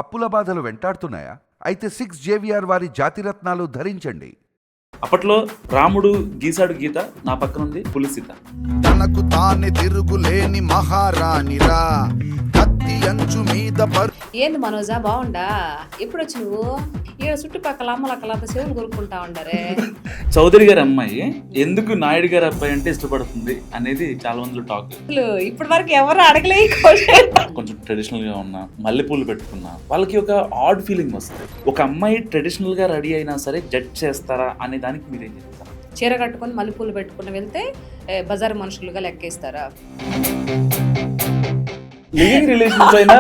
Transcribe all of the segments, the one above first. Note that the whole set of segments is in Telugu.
అప్పుల బాధలు వెంటాడుతున్నాయా? అయితే 6 JVR వారి జాతిరత్నాలు ధరించండి. అప్పట్లో రాముడు గీసాడు గీత, నా పక్కన ఉంది పులిసీత. తనకు తానే తిరుగులేని మహారాణిరా, కత్తి అంచు మీద ఏంది మనోజా బాగుండా? ఎప్పుడు వచ్చి నువ్వు ఈడ చుట్టుపక్కల అమ్మలక్కలంతా చెవులు కొరుక్కుంటా ఉండారే. చౌదరి గారి అమ్మాయి ఎందుకు నాయుడు గారి అబ్బాయి అంటే ఇష్టపడుతుంది అనేది చాలా మందిలో టాక్. ఇప్పటి వరకు ఎవరు అడగలే. కొంచెం ట్రెడిషనల్ గా ఉన్నా, మల్లెపూలు పెట్టుకున్నా వాళ్ళకి ఒక ఆడ్ ఫీలింగ్ వస్తుంది. ఒక అమ్మాయి ట్రెడిషనల్ గా రెడీ అయినా సరే జడ్జ్ చేస్తారా అనే దానికి మీరేం చెప్తారు? చీర కట్టుకొని మల్లెపూలు పెట్టుకుని వెళ్తే బజార్ మనుషులుగా లెక్కేస్తారా? రిలేషన్స్ అయినా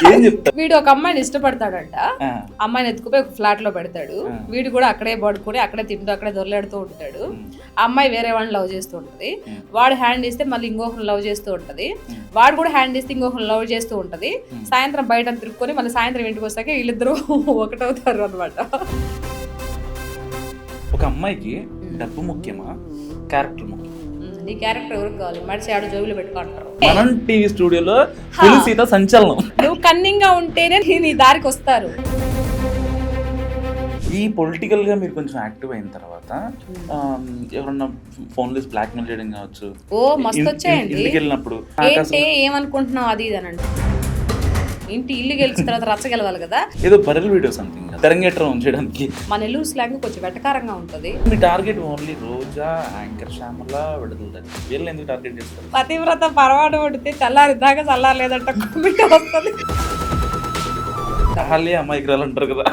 ఏం చెప్తారు? వీడు ఒక అమ్మాయిని ఇష్టపడతాడంట, అమ్మాయిని ఎత్తుకుపోయి ఒక ఫ్లాట్ లో పెడతాడు. వీడు కూడా అక్కడే పడుకుని అక్కడే తింటూ అక్కడే దొరలాడుతూ ఉంటాడు. ఆ అమ్మాయి వేరే వాళ్ళని లవ్ చేస్తూ ఉంటది. వాడు హ్యాండ్ ఇస్తే మళ్ళీ ఇంకొకరిని లవ్ చేస్తూ ఉంటది. వాడు కూడా హ్యాండ్ ఇస్తే ఇంకొకరిని లవ్ చేస్తూ ఉంటది. సాయంత్రం బయట తిరుక్కొని మళ్ళీ సాయంత్రం ఇంటికి వస్తాక వీళ్ళిద్దరూ ఒకటవుతారు అనమాట. ఒక అమ్మాయికి డబ్బు ముఖ్యమా, క్యారెక్టర్ ముఖ్యం? నీ క్యారెక్టర్ ఎవరికి కావాలి? మడిచి ఆడు జోబులు పెట్టుకుంటారు. మనం టీవీ స్టూడియోలో పులిసీత సంచలనం. నువ్వు కన్నింగ్ గా ఉంటేనే నీ దారికి వస్తారు. ఈ పొలిటికల్ గా మీరు కొంచెం యాక్టివ్ అయిన తర్వాత ఎవరన్నా ఫోన్ లో బ్లాక్ మెయిల్ చేయడం కావచ్చు, ఓ మస్తు వచ్చాయండి. ఇంటికి వెళ్ళినప్పుడు ఏంటి ఏమనుకుంటున్నావు అది ఇది అని అంటే, ఇంటి ఇల్లు గెలిచిన తర్వాత రచ్చ గెలవాలి కదా. ఏదో బరెల్ వీడియో సంథింగ్ తెరంగేట్రం చేయడానికి. మన నెల్లూరు స్లాంగ్ కొంచెం వెటకారంగా ఉంటది. మీ టార్గెట్ ఓన్లీ రోజా, యాంకర్ శ్యామల, విడుదల, వీళ్ళని ఎందుకు టార్గెట్ చేస్తారు? పతివ్రత పరవాడు పడితే చల్లారిద్దాకా చల్లారలేదంట కుమిట వస్తుంది. అమాయకురాలు అంటారు కదా,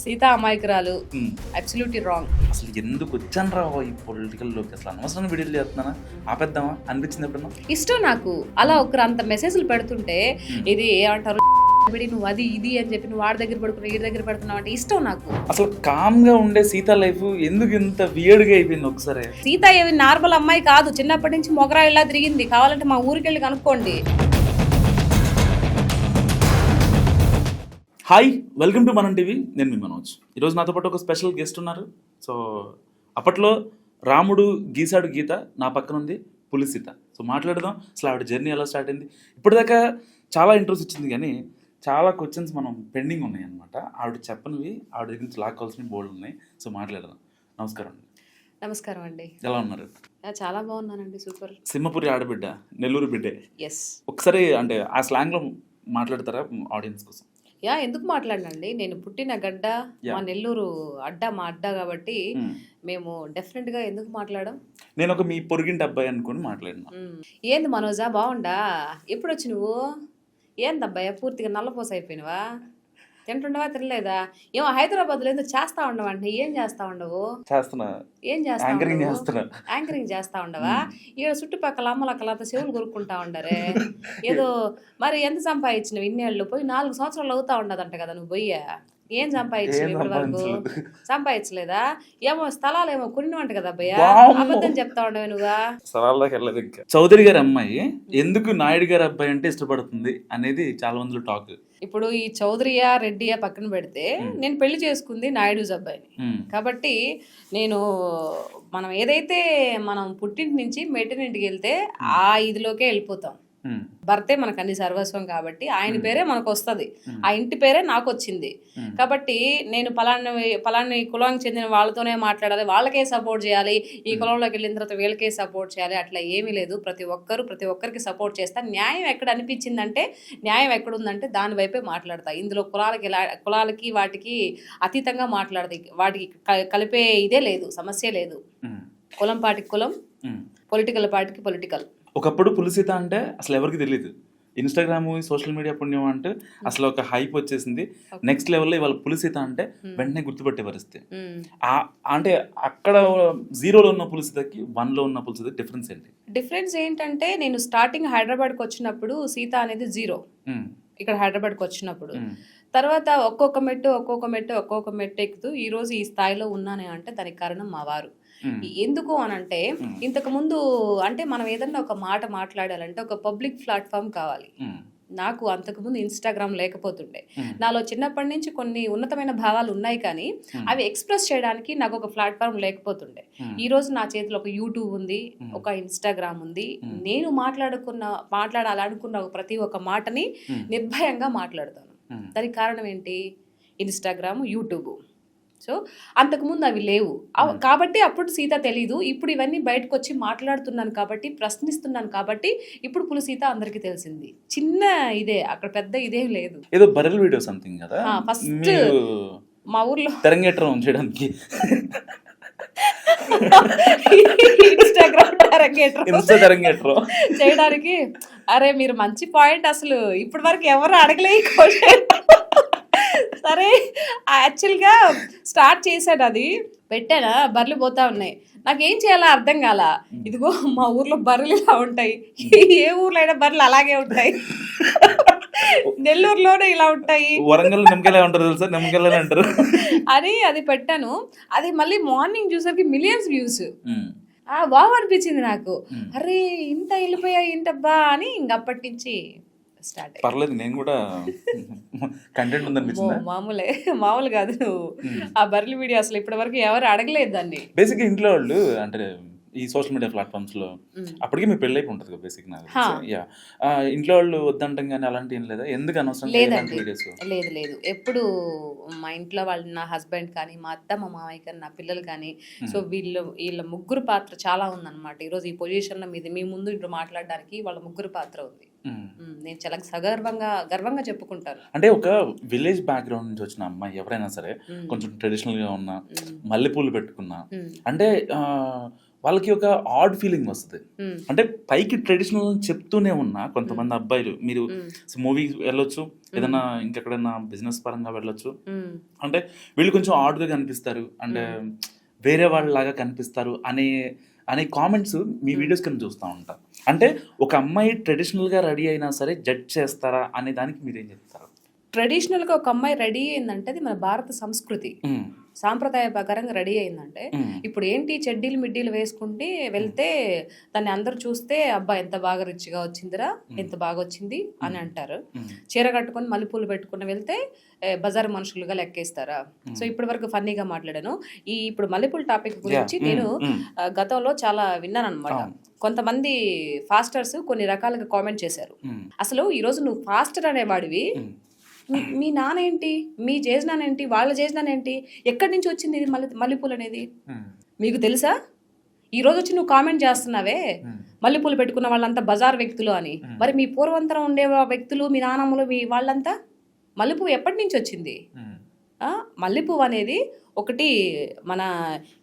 సీతా అమాయకురాలు. Absolutely wrong. అసలు ఎందుకు వచ్చాను రా ఈ పొలిటికల్ లోకి? అసలు అనవసరం వీడియోలు చేస్తున్నానా, ఆపేద్దామా అనిపించింది ఎప్పుడన్నా? ఇష్టం నాకు. అలా ఒకరు అంత మెసేజ్లు పెడుతుంటే ఇది ఏమంటారు నువ్వు అది ఇది అని చెప్పి నువ్వు వాడి దగ్గర పడుకున్నావు వీడి దగ్గర పడుతున్నావు అంటే ఇష్టం నాకు. అసలు కామ్ గా ఉండే సీత లైఫ్ ఎందుకు ఇంత వియర్డ్ గా అయిపోయింది? ఒకసారి సీత ఏమి నార్మల్ అమ్మాయి కాదు, చిన్నప్పటి నుంచి మొగరాయిలా తిరిగింది. కావాలంటే మా ఊరికి వెళ్ళి కనుక్కోండి. హాయ్, వెల్కమ్ టు మనం టీవీ. నేను మీ మనోజ్. ఈరోజు నాతో పాటు ఒక స్పెషల్ గెస్ట్ ఉన్నారు. సో అప్పట్లో రాముడు గీసాడు గీత, నా పక్కన ఉంది పులిసీత. సో మాట్లాడదాం అసలు ఆవిడ జర్నీ ఎలా స్టార్ట్ అయింది. ఇప్పటిదాకా చాలా ఇంట్రెస్ట్ ఇచ్చింది కానీ చాలా క్వశ్చన్స్ మనం పెండింగ్ ఉన్నాయి అనమాట. ఆవిడ చెప్పనివి ఆవిడ దగ్గర నుంచి లాక్కోవాల్సినవి బోల్డ్ ఉన్నాయి. సో మాట్లాడదాం. నమస్కారం అండి. నమస్కారం అండి. ఎలా ఉన్నారు? చాలా బాగున్నానండి. సూపర్. సింహపురి ఆడబిడ్డ, నెల్లూరు బిడ్డే. ఎస్. ఒకసారి అంటే ఆ స్లాంగ్లో మాట్లాడతారా ఆడియన్స్ కోసం? ఎందుకు మాట్లాడినండి, నేను పుట్టిన గడ్డ మా నెల్లూరు అడ్డ, మా అడ్డ కాబట్టి మేము డెఫినెట్ గా ఎందుకు మాట్లాడడం. నేను ఒక మీ పొరుగింటి అబ్బాయి అనుకుని మాట్లాడినా. ఏంది మనోజా బాగుండా? ఎప్పుడు వచ్చి నువ్వు? ఏందబ్బాయి పూర్తిగా నల్లపోస అయిపోయినవా? తింటుండవా తినలేదా? ఏమో హైదరాబాద్ లో ఏదో చేస్తా ఉండవంటే ఏం చేస్తా ఉండవు? చేస్తున్నా. ఏం చేస్తా? యాంకరింగ్ చేస్తా ఉండవా? ఈడ చుట్టుపక్కల అమ్మలక్కలంతా చెవులు కొరుక్కుంటా ఉండరే. ఏదో మరి ఎంత సంపాదించినవి ఇన్నేళ్ళు? పోయి 4 సంవత్సరాలు అవుతా ఉండదంట కదా నువ్వు పోయా. ఏం సంపాదించినవి ఇప్పటి వరకు? సంపాదించలేదా? ఏమో స్థలాలు ఏమో కొనివంట కదా అబ్బాయ్యా, అబద్ధం చెప్తా ఉండవు నువ్వా? స్థలాల్లోకి వెళ్ళదు. ఇంకా చౌదరి గారి అమ్మాయి ఎందుకు నాయుడు గారి అబ్బాయి అంటే ఇష్టపడుతుంది అనేది చాలా మందిలో టాక్. ఇప్పుడు ఈ చౌదరియా రెడ్డియా పక్కన పెడితే నేను పెళ్లి చేసుకుంది నాయుడు అబ్బాయిని కాబట్టి మనం ఏదైతే మనం పుట్టింటి నుంచి మెట్టినింటికి వెళ్తే ఆ ఇదిలోకే వెళ్ళిపోతాం. భర్తే మనకు అన్ని సర్వస్వం కాబట్టి ఆయన పేరే మనకు వస్తుంది, ఆ ఇంటి పేరే నాకు వచ్చింది. కాబట్టి నేను పలాని కులానికి చెందిన వాళ్ళతోనే మాట్లాడాలి, వాళ్ళకే సపోర్ట్ చేయాలి, ఈ కులంలోకి వెళ్ళిన తర్వాత వీళ్ళకే సపోర్ట్ చేయాలి, అట్లా ఏమీ లేదు. ప్రతి ఒక్కరికి సపోర్ట్ చేస్తా. న్యాయం ఎక్కడ అనిపించిందంటే, న్యాయం ఎక్కడుందంటే దాని వైపే మాట్లాడతా. ఇందులో కులాలకి వాటికి అతీతంగా మాట్లాడతాయి. వాటికి కలిపే ఇదే లేదు, సమస్య లేదు. కులం పాటికి కులం, పొలిటికల్ పార్టీకి పొలిటికల్. ఒకప్పుడు పులిసీత అంటే అసలు ఎవరికి తెలియదు. ఇన్స్టాగ్రామ్, సోషల్ మీడియా పుణ్యం అంటే అసలు ఒక హైప్ వచ్చేసింది. నెక్స్ట్ లెవెల్లో ఇవాళ పులిసీత అంటే వెంటనే గుర్తుపట్టే పరిస్థితి. అంటే అక్కడ 0లో ఉన్న పులిసీతకి 1లో ఉన్న పులిసీత డిఫరెన్స్ ఏంటంటే, నేను స్టార్టింగ్ హైదరాబాద్కి వచ్చినప్పుడు సీత అనేది 0 ఇక్కడ హైదరాబాద్కి వచ్చినప్పుడు. తర్వాత ఒక్కొక్క మెట్టు ఎక్కుతూ ఈ రోజు ఈ స్థాయిలో ఉన్నానే అంటే దానికి కారణం మా వారు. ఎందుకు అనంటే, ఇంతకు ముందు అంటే మనం ఏదన్నా ఒక మాట మాట్లాడాలంటే ఒక పబ్లిక్ ప్లాట్ఫామ్ కావాలి. నాకు అంతకుముందు ఇన్స్టాగ్రామ్ లేకపోతుండే. నాలో చిన్నప్పటి నుంచి కొన్ని ఉన్నతమైన భావాలు ఉన్నాయి, కానీ అవి ఎక్స్ప్రెస్ చేయడానికి నాకు ఒక ప్లాట్ఫామ్ లేకపోతుండే. ఈ రోజు నా చేతిలో ఒక యూట్యూబ్ ఉంది, ఒక ఇన్స్టాగ్రామ్ ఉంది. నేను మాట్లాడాలనుకున్న ప్రతి ఒక్క మాటని నిర్భయంగా మాట్లాడతాను. దానికి కారణం ఏంటి? Instagram, YouTube. సో అంతకుముందు అవి లేవు కాబట్టి అప్పుడు సీత తెలీదు. ఇప్పుడు ఇవన్నీ బయటకు వచ్చి మాట్లాడుతున్నాను కాబట్టి, ప్రశ్నిస్తున్నాను కాబట్టి ఇప్పుడు సీత అందరికీ తెలిసింది. చిన్న ఇదే, అక్కడ పెద్ద ఇదేం లేదు. ఏదో బరెల్ వీడియో సంథింగ్ కదా ఫస్ట్ మా ఊర్లో తెరంగేట్రం చేయడానికి ఇన్స్టాగ్రామ్ తెరంగేట్రం చేయడానికి. అరే మీరు మంచి పాయింట్, అసలు ఇప్పటి వరకు ఎవరు అడగలే. సరే, యాక్చువల్గా స్టార్ట్ చేశాను, అది పెట్టానా, బర్రెలు పోతా ఉన్నాయి. నాకేం చేయాలో అర్థం కాల. ఇదిగో మా ఊర్లో బర్రెలు ఇలా ఉంటాయి, ఏ ఊర్లో అయినా బర్రెలు అలాగే ఉంటాయి, నెల్లూరులోనే ఇలా ఉంటాయి, వరంగల్ నిమ్మకాయలే ఉంటారు తెలుసా, నిమ్మకాయలే అంటారు అని అది పెట్టాను. అది మళ్ళీ మార్నింగ్ చూసరికి మిలియన్స్ వ్యూస్. బాగా అనిపించింది నాకు. అరే ఇంత వెళ్ళిపోయాయి ఏంటబ్బా అని ఇంకప్పటి నుంచి స్టార్ట్. పర్లేదు, నేను కూడా కంటెంట్ ఉందనిపించింది. మామూలు కాదు. నువ్వు ఆ బర్రెల వీడియో అసలు ఇప్పటి వరకు ఎవరు అడగలేదు దాన్ని. బేసిక్ ఇంట్లో వాళ్ళు అంటే ఈ సోషల్ మీడియా ప్లాట్ఫామ్స్ లో అప్పటికే మీ పెళ్ళి అయిపోయి ఉంటుంది కదా బేసిక్. నాకు ఇంట్లో వాళ్ళు వద్దంటాం కానీ అలాంటి ఏం లేదా? ఎందుకు అనవసరం లేదండి. లేదు. ఎప్పుడు మా ఇంట్లో వాళ్ళు, నా హస్బెండ్ కానీ, మా అత్త, మా మామయ్య కానీ, నా పిల్లలు కానీ, సో వీళ్ళ ముగ్గురు పాత్ర చాలా ఉందన్నమాట. ఈరోజు ఈ పొజిషన్ లో మీ ముందు ఇప్పుడు మాట్లాడడానికి వాళ్ళ ముగ్గురు పాత్ర ఉంది. నేను చాలా గర్వంగా చెప్పుకుంటాను. అంటే ఒక విలేజ్ బ్యాక్గ్రౌండ్ నుంచి వచ్చిన అమ్మాయి ఎవరైనా సరే, కొంచెం ట్రెడిషనల్ గా ఉన్నా, మల్లెపూలు పెట్టుకున్నా అంటే వాళ్ళకి ఒక ఆడ్ ఫీలింగ్ వస్తుంది. అంటే పైకి ట్రెడిషనల్ చెప్తూనే ఉన్నా కొంతమంది అబ్బాయిలు, మీరు మూవీ వెళ్ళొచ్చు, ఏదైనా ఇంకెక్కడైనా బిజినెస్ పరంగా వెళ్ళొచ్చు, అంటే వీళ్ళు కొంచెం ఆడ్ గా కనిపిస్తారు, అంటే వేరే వాళ్ళలాగా కనిపిస్తారు అనే కామెంట్స్ మీ వీడియోస్ కింద చూస్తూ ఉంటారు. అంటే ఒక అమ్మాయి ట్రెడిషనల్గా రెడీ అయినా సరే జడ్జ్ చేస్తారా అనే దానికి మీరేం చెప్తారు? ట్రెడిషనల్గా ఒక అమ్మాయి రెడీ అయిందంటే అది మన భారత సంస్కృతి సాంప్రదాయ ప్రకారంగా రెడీ అయిందంటే, ఇప్పుడు ఏంటి చెడ్డీలు మిడ్డీలు వేసుకుంటే వెళ్తే దాన్ని అందరూ చూస్తే అబ్బా ఎంత బాగా రిచ్గా వచ్చిందిరా, ఎంత బాగా వచ్చింది అని అంటారు. చీర కట్టుకొని మల్లెపూలు పెట్టుకుని వెళ్తే బజార్ మనుషులుగా లెక్కేస్తారా? సో ఇప్పటి వరకు ఫన్నీగా మాట్లాడాను. ఇప్పుడు మల్లెపూల టాపిక్ గురించి నేను గతంలో చాలా విన్నాను అనమాట. కొంతమంది ఫాస్టర్స్ కొన్ని రకాలుగా కామెంట్ చేశారు. అసలు ఈరోజు నువ్వు ఫాస్టర్ అనేవాడివి, మీ నాన్న ఏంటి, మీ చేసినాన ఏంటి, వాళ్ళ చేసినాన ఏంటి, ఎక్కడి నుంచి వచ్చింది ఇది మల్లెపూలు అనేది మీకు తెలుసా? ఈ రోజు వచ్చి నువ్వు కామెంట్ చేస్తున్నావే మల్లెపూలు పెట్టుకున్న వాళ్ళంతా బజార్ వ్యక్తులు అని. మరి మీ పూర్వంతరం ఉండే వ్యక్తులు, మీ నానమ్మలు, మీ వాళ్ళంతా మల్లెపువ్వు ఎప్పటి నుంచి వచ్చింది? మల్లెపువ్వు అనేది ఒకటి మన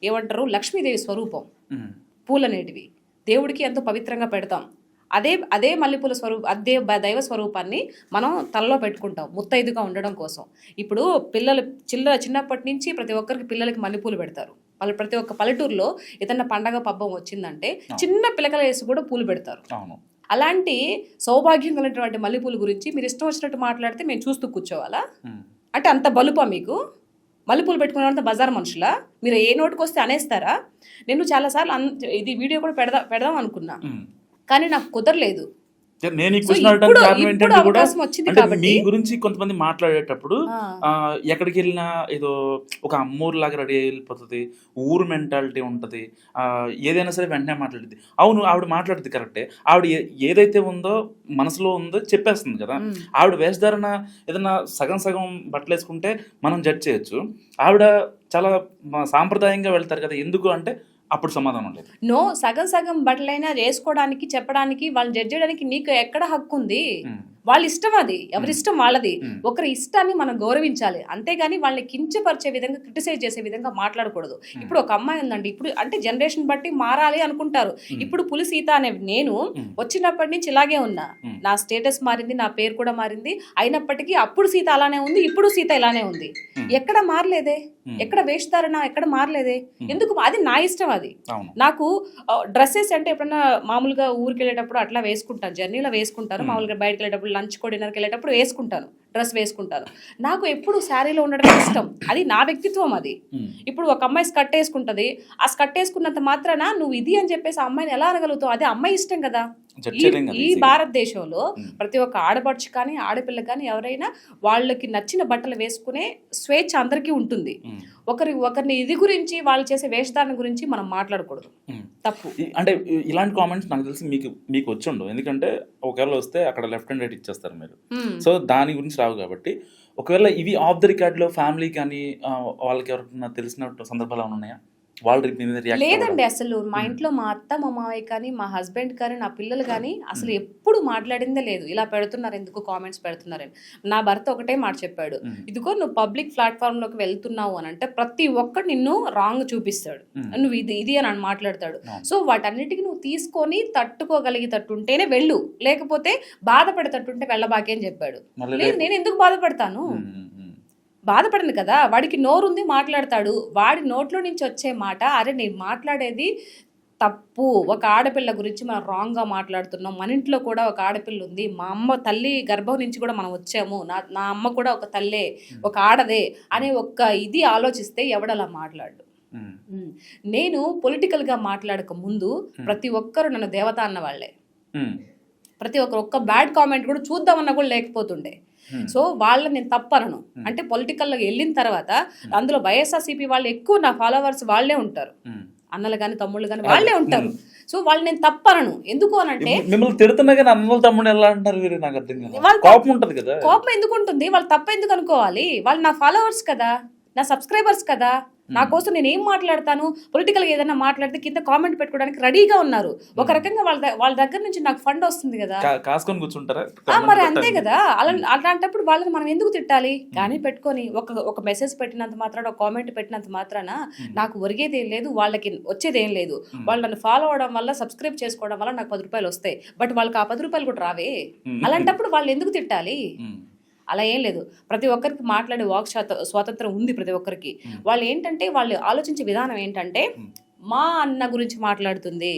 ఏమంటారు, లక్ష్మీదేవి స్వరూపం. పూలు అనేటివి దేవుడికి ఎంతో పవిత్రంగా పెడతాం. అదే మల్లెపూల అదే దైవ స్వరూపాన్ని మనం తలలో పెట్టుకుంటాం ముత్తైదుగా ఉండడం కోసం. ఇప్పుడు పిల్లలు చిన్నప్పటి నుంచి ప్రతి ఒక్కరికి పిల్లలకి మల్లెపూలు పెడతారు. ప్రతి ఒక్క పల్లెటూరులో ఏదన్నా పండగ పబ్బం వచ్చిందంటే చిన్న పిల్లకల వేసి కూడా పూలు పెడతారు. అలాంటి సౌభాగ్యం కలిగినటువంటి మల్లెపూల గురించి మీరు ఇష్టం వచ్చినట్టు మాట్లాడితే మేము చూస్తూ కూర్చోవాలా? అంటే అంత బలుపా మీకు? మల్లెపూలు పెట్టుకున్న బజార్ మనుషులా? మీరు ఏ నోటికి వస్తే అనేస్తారా? నేను చాలాసార్లు ఇది వీడియో కూడా పెడదాం అనుకున్నా, కానీ నాకు కుదరలేదు. నేను ఈ క్వశ్చన్ అంటే మీ గురించి కొంతమంది మాట్లాడేటప్పుడు ఎక్కడికి వెళ్ళినా ఏదో ఒక అమ్మూరులాగా రెడీ అయిపోతుంది, ఊరు మెంటాలిటీ ఉంటుంది, ఏదైనా సరే వెంటనే మాట్లాడుతుంది. అవును, ఆవిడ మాట్లాడుతుంది కరెక్టే. ఆవిడ ఏదైతే ఉందో మనసులో ఉందో చెప్పేస్తుంది కదా. ఆవిడ వేషధారణ ఏదైనా సగం బట్టలు వేసుకుంటే మనం జడ్జ్ చేయొచ్చు. ఆవిడ చాలా సాంప్రదాయంగా వెళ్తారు కదా, ఎందుకు అంటే అప్పుడు సమాధానం లేదు. నో, సగం బట్టలైనా వేసుకోవడానికి, చెప్పడానికి, వాళ్ళని జడ్జ్ చేయడానికి నీకు ఎక్కడ హక్కు ఉంది? వాళ్ళ ఇష్టం, అది ఎవరిష్టం వాళ్ళది. ఒకరి ఇష్టాన్ని మనం గౌరవించాలి, అంతేగాని వాళ్ళని కించపరిచే విధంగా, క్రిటిసైజ్ చేసే విధంగా మాట్లాడకూడదు. ఇప్పుడు ఒక అమ్మాయి ఉందండి, ఇప్పుడు అంటే జనరేషన్ బట్టి మారాలి అనుకుంటారు. ఇప్పుడు పులిసీత అనే నేను వచ్చినప్పటి నుంచి ఇలాగే ఉన్నా, నా స్టేటస్ మారింది, నా పేరు కూడా మారింది. అయినప్పటికీ అప్పుడు సీత అలానే ఉంది, ఇప్పుడు సీత ఇలానే ఉంది. ఎక్కడ మారలేదే, ఎక్కడ వేషధారణ ఎక్కడ మారలేదే. ఎందుకు? అది నా ఇష్టం. అది నాకు డ్రెస్సెస్ అంటే ఎప్పుడన్నా మామూలుగా ఊరికి వెళ్ళేటప్పుడు అట్లా వేసుకుంటాను, జర్నీలో వేసుకుంటాను. మామూలుగా బయటకు వెళ్ళేటప్పుడు, లంచ్ కో డిన్నర్కి వెళ్ళేటప్పుడు వేసుకుంటాను, డ్రెస్ వేసుకుంటాను. నాకు ఎప్పుడు శారీలో ఉండడం ఇష్టం, అది నా వ్యక్తిత్వం. అది ఇప్పుడు ఒక అమ్మాయి స్కర్ట్ వేసుకుంటది, ఆ స్కర్ట్ వేసుకున్నంత మాత్రాన నువ్వు ఇది అని చెప్పేసి ఆ అమ్మాయిని ఎలా అనగలుగుతావు? అది అమ్మాయి ఇష్టం కదా. జడ్జ్ చేయలేం కదా ఈ easy గా. భారతదేశంలో ప్రతి ఒక్క ఆడపడుచు కానీ ఆడపిల్ల కానీ ఎవరైనా వాళ్ళకి నచ్చిన బట్టలు వేసుకునే స్వేచ్ఛ అందరికీ ఉంటుంది. ఒకరిని ఇది గురించి వాళ్ళు చేసే వేషధారణ గురించి మనం మాట్లాడకూడదు, తప్పు. అంటే ఇలాంటి కామెంట్స్ నాకు తెలిసి మీకు వచ్చి ఉండవు, ఎందుకంటే ఒకవేళ వస్తే అక్కడ లెఫ్ట్ అండ్ రైట్ ఇచ్చేస్తారు మీరు, సో దాని గురించి రావు. కాబట్టి ఒకవేళ ఇవి ఆఫ్ ద రికార్డ్లో ఫ్యామిలీ కానీ వాళ్ళకి ఎవరికైనా తెలిసిన సందర్భాలు ఏమైనా ఉన్నాయా? వాళ్ళు లేదండి, అసలు మా ఇంట్లో మా అత్త మా మావయ్య కానీ మా హస్బెండ్ కానీ నా పిల్లలు కానీ అసలు ఎప్పుడు మాట్లాడిందే లేదు. ఇలా పెడుతున్నారు ఎందుకు కామెంట్స్ పెడుతున్నారని. నా భర్త ఒకటే మాట చెప్పాడు, ఇదిగో నువ్వు పబ్లిక్ ప్లాట్ఫామ్ లోకి వెళ్తున్నావు అని అంటే ప్రతి ఒక్కడు నిన్ను రాంగ్ చూపిస్తాడు, నువ్వు ఇది అని మాట్లాడతాడు. సో వాటన్నిటికీ నువ్వు తీసుకొని తట్టుకోగలిగేటట్టుంటేనే వెళ్ళు, లేకపోతే బాధపడేటట్టుంటే వెళ్ళబాకే అని చెప్పాడు. లేదు, నేను ఎందుకు బాధపడతాను? బాధపడింది కదా, వాడికి నోరుంది మాట్లాడతాడు. వాడి నోట్లో నుంచి వచ్చే మాట, అరే నేను మాట్లాడేది తప్పు, ఒక ఆడపిల్ల గురించి మనం రాంగ్గా మాట్లాడుతున్నాం, మన ఇంట్లో కూడా ఒక ఆడపిల్ల ఉంది, మా అమ్మ తల్లి గర్భం నుంచి కూడా మనం వచ్చాము, నా అమ్మ కూడా ఒక తల్లే, ఒక ఆడదే అనే ఒక్క ఇది ఆలోచిస్తే ఎవడలా మాట్లాడు. నేను పొలిటికల్గా మాట్లాడక ముందు ప్రతి ఒక్కరు నన్ను దేవత అన్న వాళ్ళే, ప్రతి ఒక్క బ్యాడ్ కామెంట్ కూడా చూద్దామన్నా కూడా లేకపోతుండే. సో వాళ్ళని నేను తప్పనను. అంటే పొలిటికల్లో వెళ్ళిన తర్వాత అందులో వైఎస్ఆర్సీపీ వాళ్ళు ఎక్కువ నా ఫాలోవర్స్ వాళ్ళే ఉంటారు, అన్నలు కానీ తమ్ముళ్ళు కానీ వాళ్ళే ఉంటారు. సో వాళ్ళు నేను తప్పనను. ఎందుకు అని అంటే మిమ్మల్ని తిడుతున్నా కానీ అన్నలు తమ్ముడు ఎలా అంటారు మీరు? నాకు అర్థం కాదు. కోపం ఉంటుంది కదా. కోపం ఎందుకు ఉంటుంది? వాళ్ళు తప్ప ఎందుకు అనుకోవాలి? వాళ్ళు నా ఫాలోవర్స్ కదా, నా సబ్స్క్రైబర్స్ కదా, నా కోసం నేను ఏం మాట్లాడతాను, పొలిటికల్గా ఏదైనా మాట్లాడితే కింద కామెంట్ పెట్టుకోవడానికి రెడీగా ఉన్నారు. ఒక రకంగా వాళ్ళ దగ్గర నుంచి నాకు ఫండ్ వస్తుంది కదా, కాసుకొని కూర్చుంటారా? మరి అంతే కదా. అలాంటప్పుడు వాళ్ళని మనం ఎందుకు తిట్టాలి? కానీ పెట్టుకొని ఒక మెసేజ్ పెట్టినంత మాత్రాన, ఒక కామెంట్ పెట్టినంత మాత్రాన నాకు ఒరిగేది ఏం లేదు, వాళ్ళకి వచ్చేది ఏం లేదు. వాళ్ళు నన్ను ఫాలో అవడం వల్ల, సబ్స్క్రైబ్ చేసుకోవడం వల్ల నాకు 10 రూపాయలు వస్తాయి, బట్ వాళ్ళకి ఆ 10 రూపాయలు కూడా రావే. అలాంటప్పుడు వాళ్ళు ఎందుకు తిట్టాలి? అలా ఏం లేదు. ప్రతి ఒక్కరికి మాట్లాడే వాక్ స్వాతంత్రం ఉంది ప్రతి ఒక్కరికి. వాళ్ళు ఏంటంటే వాళ్ళు ఆలోచించే విధానం ఏంటంటే, మా అన్న గురించి మాట్లాడుతుంది,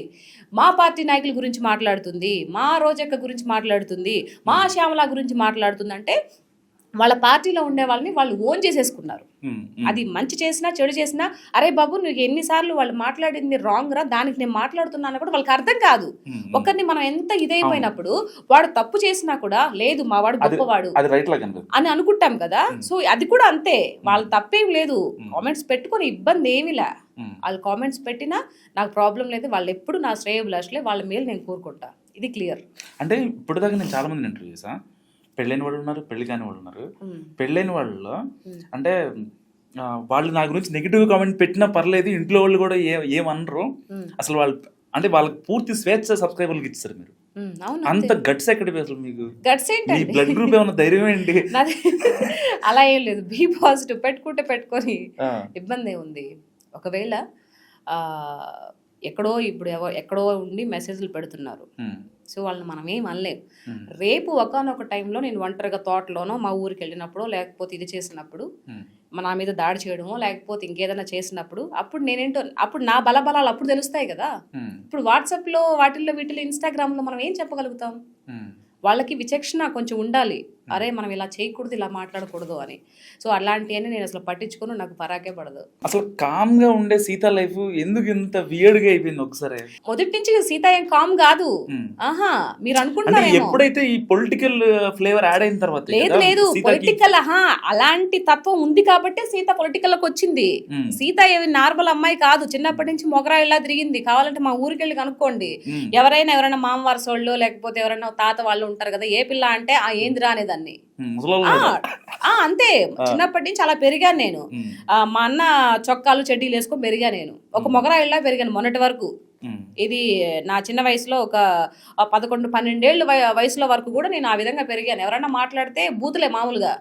మా పార్టీ నాయకుల గురించి మాట్లాడుతుంది, మా రోజక్క గురించి మాట్లాడుతుంది, మా శ్యామల గురించి మాట్లాడుతుంది అంటే వాళ్ళ పార్టీలో ఉండే వాళ్ళని వాళ్ళు ఓన్ చేసేసుకున్నారు. అది మంచి చేసినా చెడు చేసినా, అరే బాబు నువ్వు ఎన్నిసార్లు వాళ్ళు మాట్లాడింది రాంగ్ రా, దానికి నేను మాట్లాడుతున్నాను కూడా వాళ్ళకి అర్థం కాదు. ఒకరిని మనం ఎంత ఇదైపోయినప్పుడు వాడు తప్పు చేసినా కూడా లేదు మా వాడు గొప్పవాడు అని అనుకుంటాం కదా. సో అది కూడా అంతే, వాళ్ళ తప్పేం లేదు. కామెంట్స్ పెట్టుకొని ఇబ్బంది ఏమిలా, వాళ్ళు కామెంట్స్ పెట్టినా నాకు ప్రాబ్లం లేదు. వాళ్ళు ఎప్పుడు నా శ్రేయోభిలాషులే, వాళ్ళ మేలు నేను కోరుకుంటా, ఇది క్లియర్. అంటే ఇప్పుడు దాకా నేను చాలా మంది ఇంటర్వ్యూ చేసా, పెళ్ళైన వాళ్ళు ఉన్నారు, పెళ్లి కాని వాళ్ళు ఉన్నారు. పెళ్ళైన వాళ్ళు అంటే వాళ్ళు నా గురించి నెగిటివ్ కామెంట్ పెట్టినా పర్లేదు, ఇంట్లో వాళ్ళు కూడా ఏమనరు అసలు. వాళ్ళు అంటే వాళ్ళకి పూర్తి స్వేచ్ఛ సబ్స్క్రైబర్లకు ఇచ్చారు మీరు. అంత గట్స్ ఎక్కడ అసలు మీకు? గట్స్ ఏంటి? బ్లడ్ గ్రూప్ ఏమన్నా ధైర్యం ఏంటి? అలా ఏం లేదు, బీ పాజిటివ్. పెట్టుకుంటే పెట్టుకొని ఇబ్బంది ఏముంది? ఒకవేళ ఎక్కడో ఉండి మెసేజ్లు పెడుతున్నారు, సో వాళ్ళని మనం ఏం అనలేం. రేపు ఒకనొక టైంలో నేను ఒంటరిగా తోటలోనో మా ఊరికి వెళ్ళినప్పుడు, లేకపోతే ఇది చేసినప్పుడు, నా మీద దాడి చేయడమో లేకపోతే ఇంకేదైనా చేసినప్పుడు, అప్పుడు నేనేంటో, అప్పుడు నా బలబలాలు అప్పుడు తెలుస్తాయి కదా. ఇప్పుడు వాట్సాప్లో వీటిలో ఇన్స్టాగ్రామ్లో మనం ఏం చెప్పగలుగుతాం? వాళ్ళకి విచక్షణ కొంచెం ఉండాలి, అరే మనం ఇలా చేయకూడదు, ఇలా మాట్లాడకూడదు అని. సో అలాంటివన్నీ నేను అసలు పట్టించుకుని నాకు పరాకే పడదు. అసలు కామ్ గా ఉండే సీత లైఫ్ ఎందుకు ఇంత వియర్డ్ గా అయిపోయింది? ఒకసారి మొదటి నుంచి సీత ఏం కామ్ కాదు. ఆహా, మీరు అనుకుంటున్నారు ఎప్పుడైతే ఈ పొలిటికల్ ఫ్లేవర్ యాడ్ అయిన తర్వాత. లేదు పొలిటికల్ అలాంటి తత్వం ఉంది కాబట్టి సీత పొలిటికల్ లోకి వచ్చింది. సీత ఏమి నార్మల్ అమ్మాయి కాదు, చిన్నప్పటి నుంచి మొగరాయిలా తిరిగింది. కావాలంటే మా ఊరికి వెళ్ళి కనుక్కోండి, ఎవరైనా మామవారసు వాళ్ళు లేకపోతే ఎవరైనా తాత వాళ్ళు ఉంటారు కదా, ఏ పిల్ల అంటే ఆ ఏందిరా అనేదాన్ని. అంతే, చిన్నప్పటి నుంచి అలా పెరిగాను నేను. మా అన్న చొక్కాలు చెడ్డీలు వేసుకొని పెరిగా నేను, ఒక మొగరాయిలా పెరిగాను మొన్నటి వరకు. ఇది నా చిన్న వయసులో ఒక 11-12 ఏళ్ళు వయసులో వరకు కూడా నేను ఆ విధంగా పెరిగాను. ఎవరైనా మాట్లాడితే బూతులే మామూలుగా,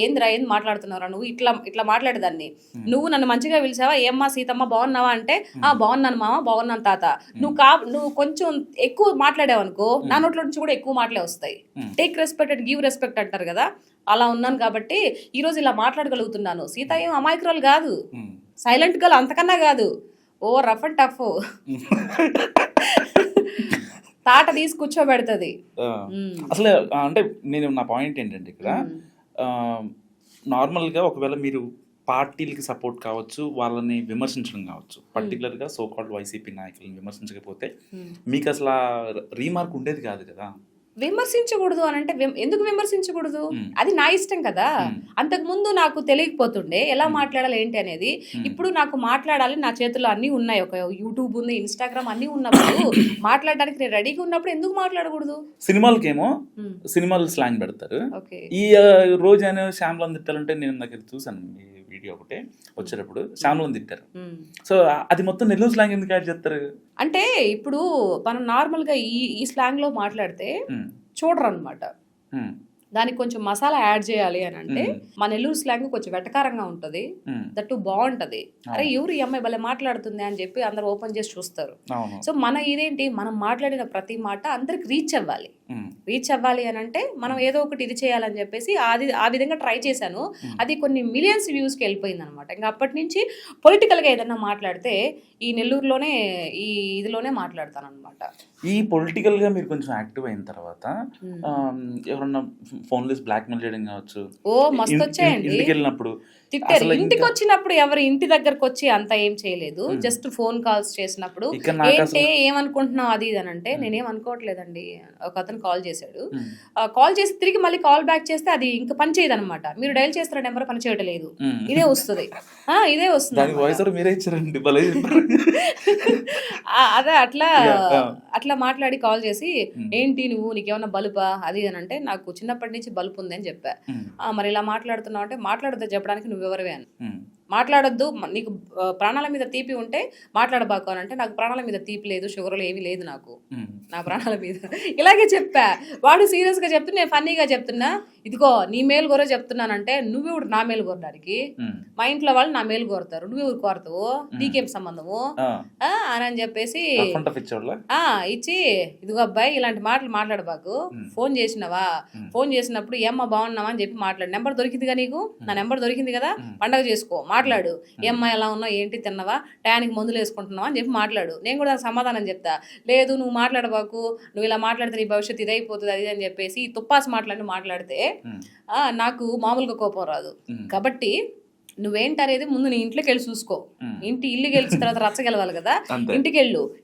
ఏంది మాట్లాడుతున్నారా నువ్వు, ఇట్లా మాట్లాడేదాన్ని. నువ్వు నన్ను మంచిగా పిలిచావా, ఏమ్మా సీతమ్మ బాగున్నావా అంటే, బాగున్నాను మామ, బాగున్నాను తాత. నువ్వు కొంచెం ఎక్కువ మాట్లాడావు అనుకో, నా నోట్లో నుంచి కూడా ఎక్కువ మాటలే వస్తాయి. Take respect and give respect అంటారు కదా, అలా ఉన్నాను కాబట్టి ఈ రోజు ఇలా మాట్లాడగలుగుతున్నాను. సీత ఏం అమాయకురాలు కాదు, సైలెంట్ గర్ల్ అంతకన్నా కాదు, ఓ రఫ్ అండ్ టఫ్. తాట తీసి కూర్చోబెడుతుంది అసలు. అంటే నా పాయింట్ ఏంటంటే ఇక్కడ నార్మల్గా ఒకవేళ మీరు పార్టీలకి సపోర్ట్ కావచ్చు, వాళ్ళని విమర్శించడం కావచ్చు, పర్టికులర్గా సో కాల్డ్ వైసీపీ నాయకులను విమర్శించకపోతే మీకు అసలు రీమార్క్ ఉండేది కాదు కదా. విమర్శించకూడదు అని అంటే ఎందుకు విమర్శించకూడదు? అది నా ఇష్టం కదా. అంతకు ముందు నాకు తెలియకపోతుండే ఎలా మాట్లాడాలి ఏంటి అనేది. ఇప్పుడు నాకు మాట్లాడాలి, నా చేతుల్లో అన్నీ ఉన్నాయి, ఒక యూట్యూబ్ ఉంది, ఇన్స్టాగ్రామ్ అన్నీ ఉన్నప్పుడు మాట్లాడడానికి నేను రెడీగా ఉన్నప్పుడు ఎందుకు మాట్లాడకూడదు? సినిమాలకేమో సినిమాలు స్లాంగ్ పెడతారు. ఓకే, ఈ రోజు అనే శ్యామ్లను తిట్టాలంటే నేను దగ్గర చూసాను ఈ వీడియో ఒకటే వచ్చేటప్పుడు శ్యామ్లను తిట్టారు. సో అది మొత్తం నెల్లూరు స్లాంగ్ ఎందుకు యాడ్ చేస్తారు అంటే ఇప్పుడు మనం నార్మల్గా ఈ స్లాంగ్ లో మాట్లాడితే చూడరు అనమాట. దానికి కొంచెం మసాలా యాడ్ చేయాలి అని అంటే మా నెల్లూరు స్లాంగ్ కొంచెం వెటకారంగా ఉంటది, దట్టు బాగుంటది. అరే ఎవరు ఈ అమ్మాయి భలే మాట్లాడుతుంది అని చెప్పి అందరు ఓపెన్ చేసి చూస్తారు. సో మన ఇదేంటి, మనం మాట్లాడిన ప్రతి మాట అందరికి రీచ్ అవ్వాలి. రీచ్ అవ్వాలి అని అంటే మనం ఏదో ఒకటి ఇది చేయాలని చెప్పేసి ఆ విధంగా ట్రై చేశాను. అది కొన్ని మిలియన్స్ వ్యూస్కి వెళ్ళిపోయింది అనమాట. ఇంకా అప్పటి నుంచి పొలిటికల్గా ఏదన్నా మాట్లాడితే ఈ నెల్లూరులోనే ఈ ఇదిలోనే మాట్లాడతాను అనమాట. ఈ పొలిటికల్గా మీరు కొంచెం యాక్టివ్ అయిన తర్వాత ఎవరన్నా ఫోన్లెస్ బ్లాక్మెయిల్ చేయడం కావచ్చు, ఓ మస్తు వచ్చాయండి. ఇంటికి వెళ్ళినప్పుడు తిట్టారు. ఇంటికి వచ్చినప్పుడు ఎవరు ఇంటి దగ్గరకు వచ్చి అంత ఏం చేయలేదు, జస్ట్ ఫోన్ కాల్స్ చేసినప్పుడు ఏంటి ఏమనుకుంటున్నావు అది ఇది అని అంటే నేనేం అనుకోవట్లేదండి. ఒక అతను కాల్ చేశాడు, కాల్ చేసి తిరిగి మళ్ళీ కాల్ బ్యాక్ చేస్తే అది ఇంకా పని చేయదు అనమాట. మీరు డైల్ చేస్తున్న నెంబర్ పని చేయడం లేదు, ఇదే వస్తుంది ఇదే వస్తుంది. అదే అట్లా మాట్లాడి కాల్ చేసి ఏంటి నువ్వు నీకేమన్నా బలుపా అది అని అంటే నాకు చిన్నప్పటి నుంచి బలుపు ఉంది అని చెప్పా. మరి ఇలా మాట్లాడుతున్నావు అంటే మాట్లాడద్దు చెప్పడానికి నువ్వు ఎవరివే అని. మాట్లాడొద్దు, నీకు ప్రాణాల మీద తీపి ఉంటే మాట్లాడబాకు అని అంటే నాకు ప్రాణాల మీద తీపి లేదు, షుగర్లు ఏమీ లేదు నాకు, నా ప్రాణాల మీద ఇలాగే చెప్పా. వాడు సీరియస్గా చెప్తున్నా, నేను ఫన్నీగా చెప్తున్నా, ఇదిగో నీ మేలు కోరే చెప్తున్నానంటే నువ్వు నా మేలు కోరడానికి, మా ఇంట్లో వాళ్ళు నా మేలు కోరుతారు, నువ్వు ఎవరు కోరతావు, నీకేం సంబంధము అని చెప్పేసి ఇచ్చి ఇదిగో అబ్బాయి ఇలాంటి మాటలు మాట్లాడబాకు, ఫోన్ చేసినావా, ఫోన్ చేసినప్పుడు ఏమ్మా బాగున్నావా అని చెప్పి మాట్లాడు, నెంబర్ దొరికిందిగా నీకు, నా నెంబర్ దొరికింది కదా, పండగ చేసుకో, మాట్లాడు, ఏమ్మా ఎలా ఉన్నావు ఏంటి తిన్నావా టయానికి మందులు వేసుకుంటున్నావా అని చెప్పి మాట్లాడు. నేను కూడా సమాధానం చెప్తా, లేదు నువ్వు మాట్లాడబాకు, నువ్వు ఇలా మాట్లాడితే నీ భవిష్యత్తు ఇదైపోతుంది అది అని చెప్పేసి తుప్పాసి మాట్లాడితే నాకు మామూలుగా కోపం రాదు. కాబట్టి నువ్వేంటనేది ముందు నీ ఇంట్లోకి వెళ్ళి చూసుకో. ఇల్లు గెలిచిన తర్వాత రచ్చ గెలవాలి కదా.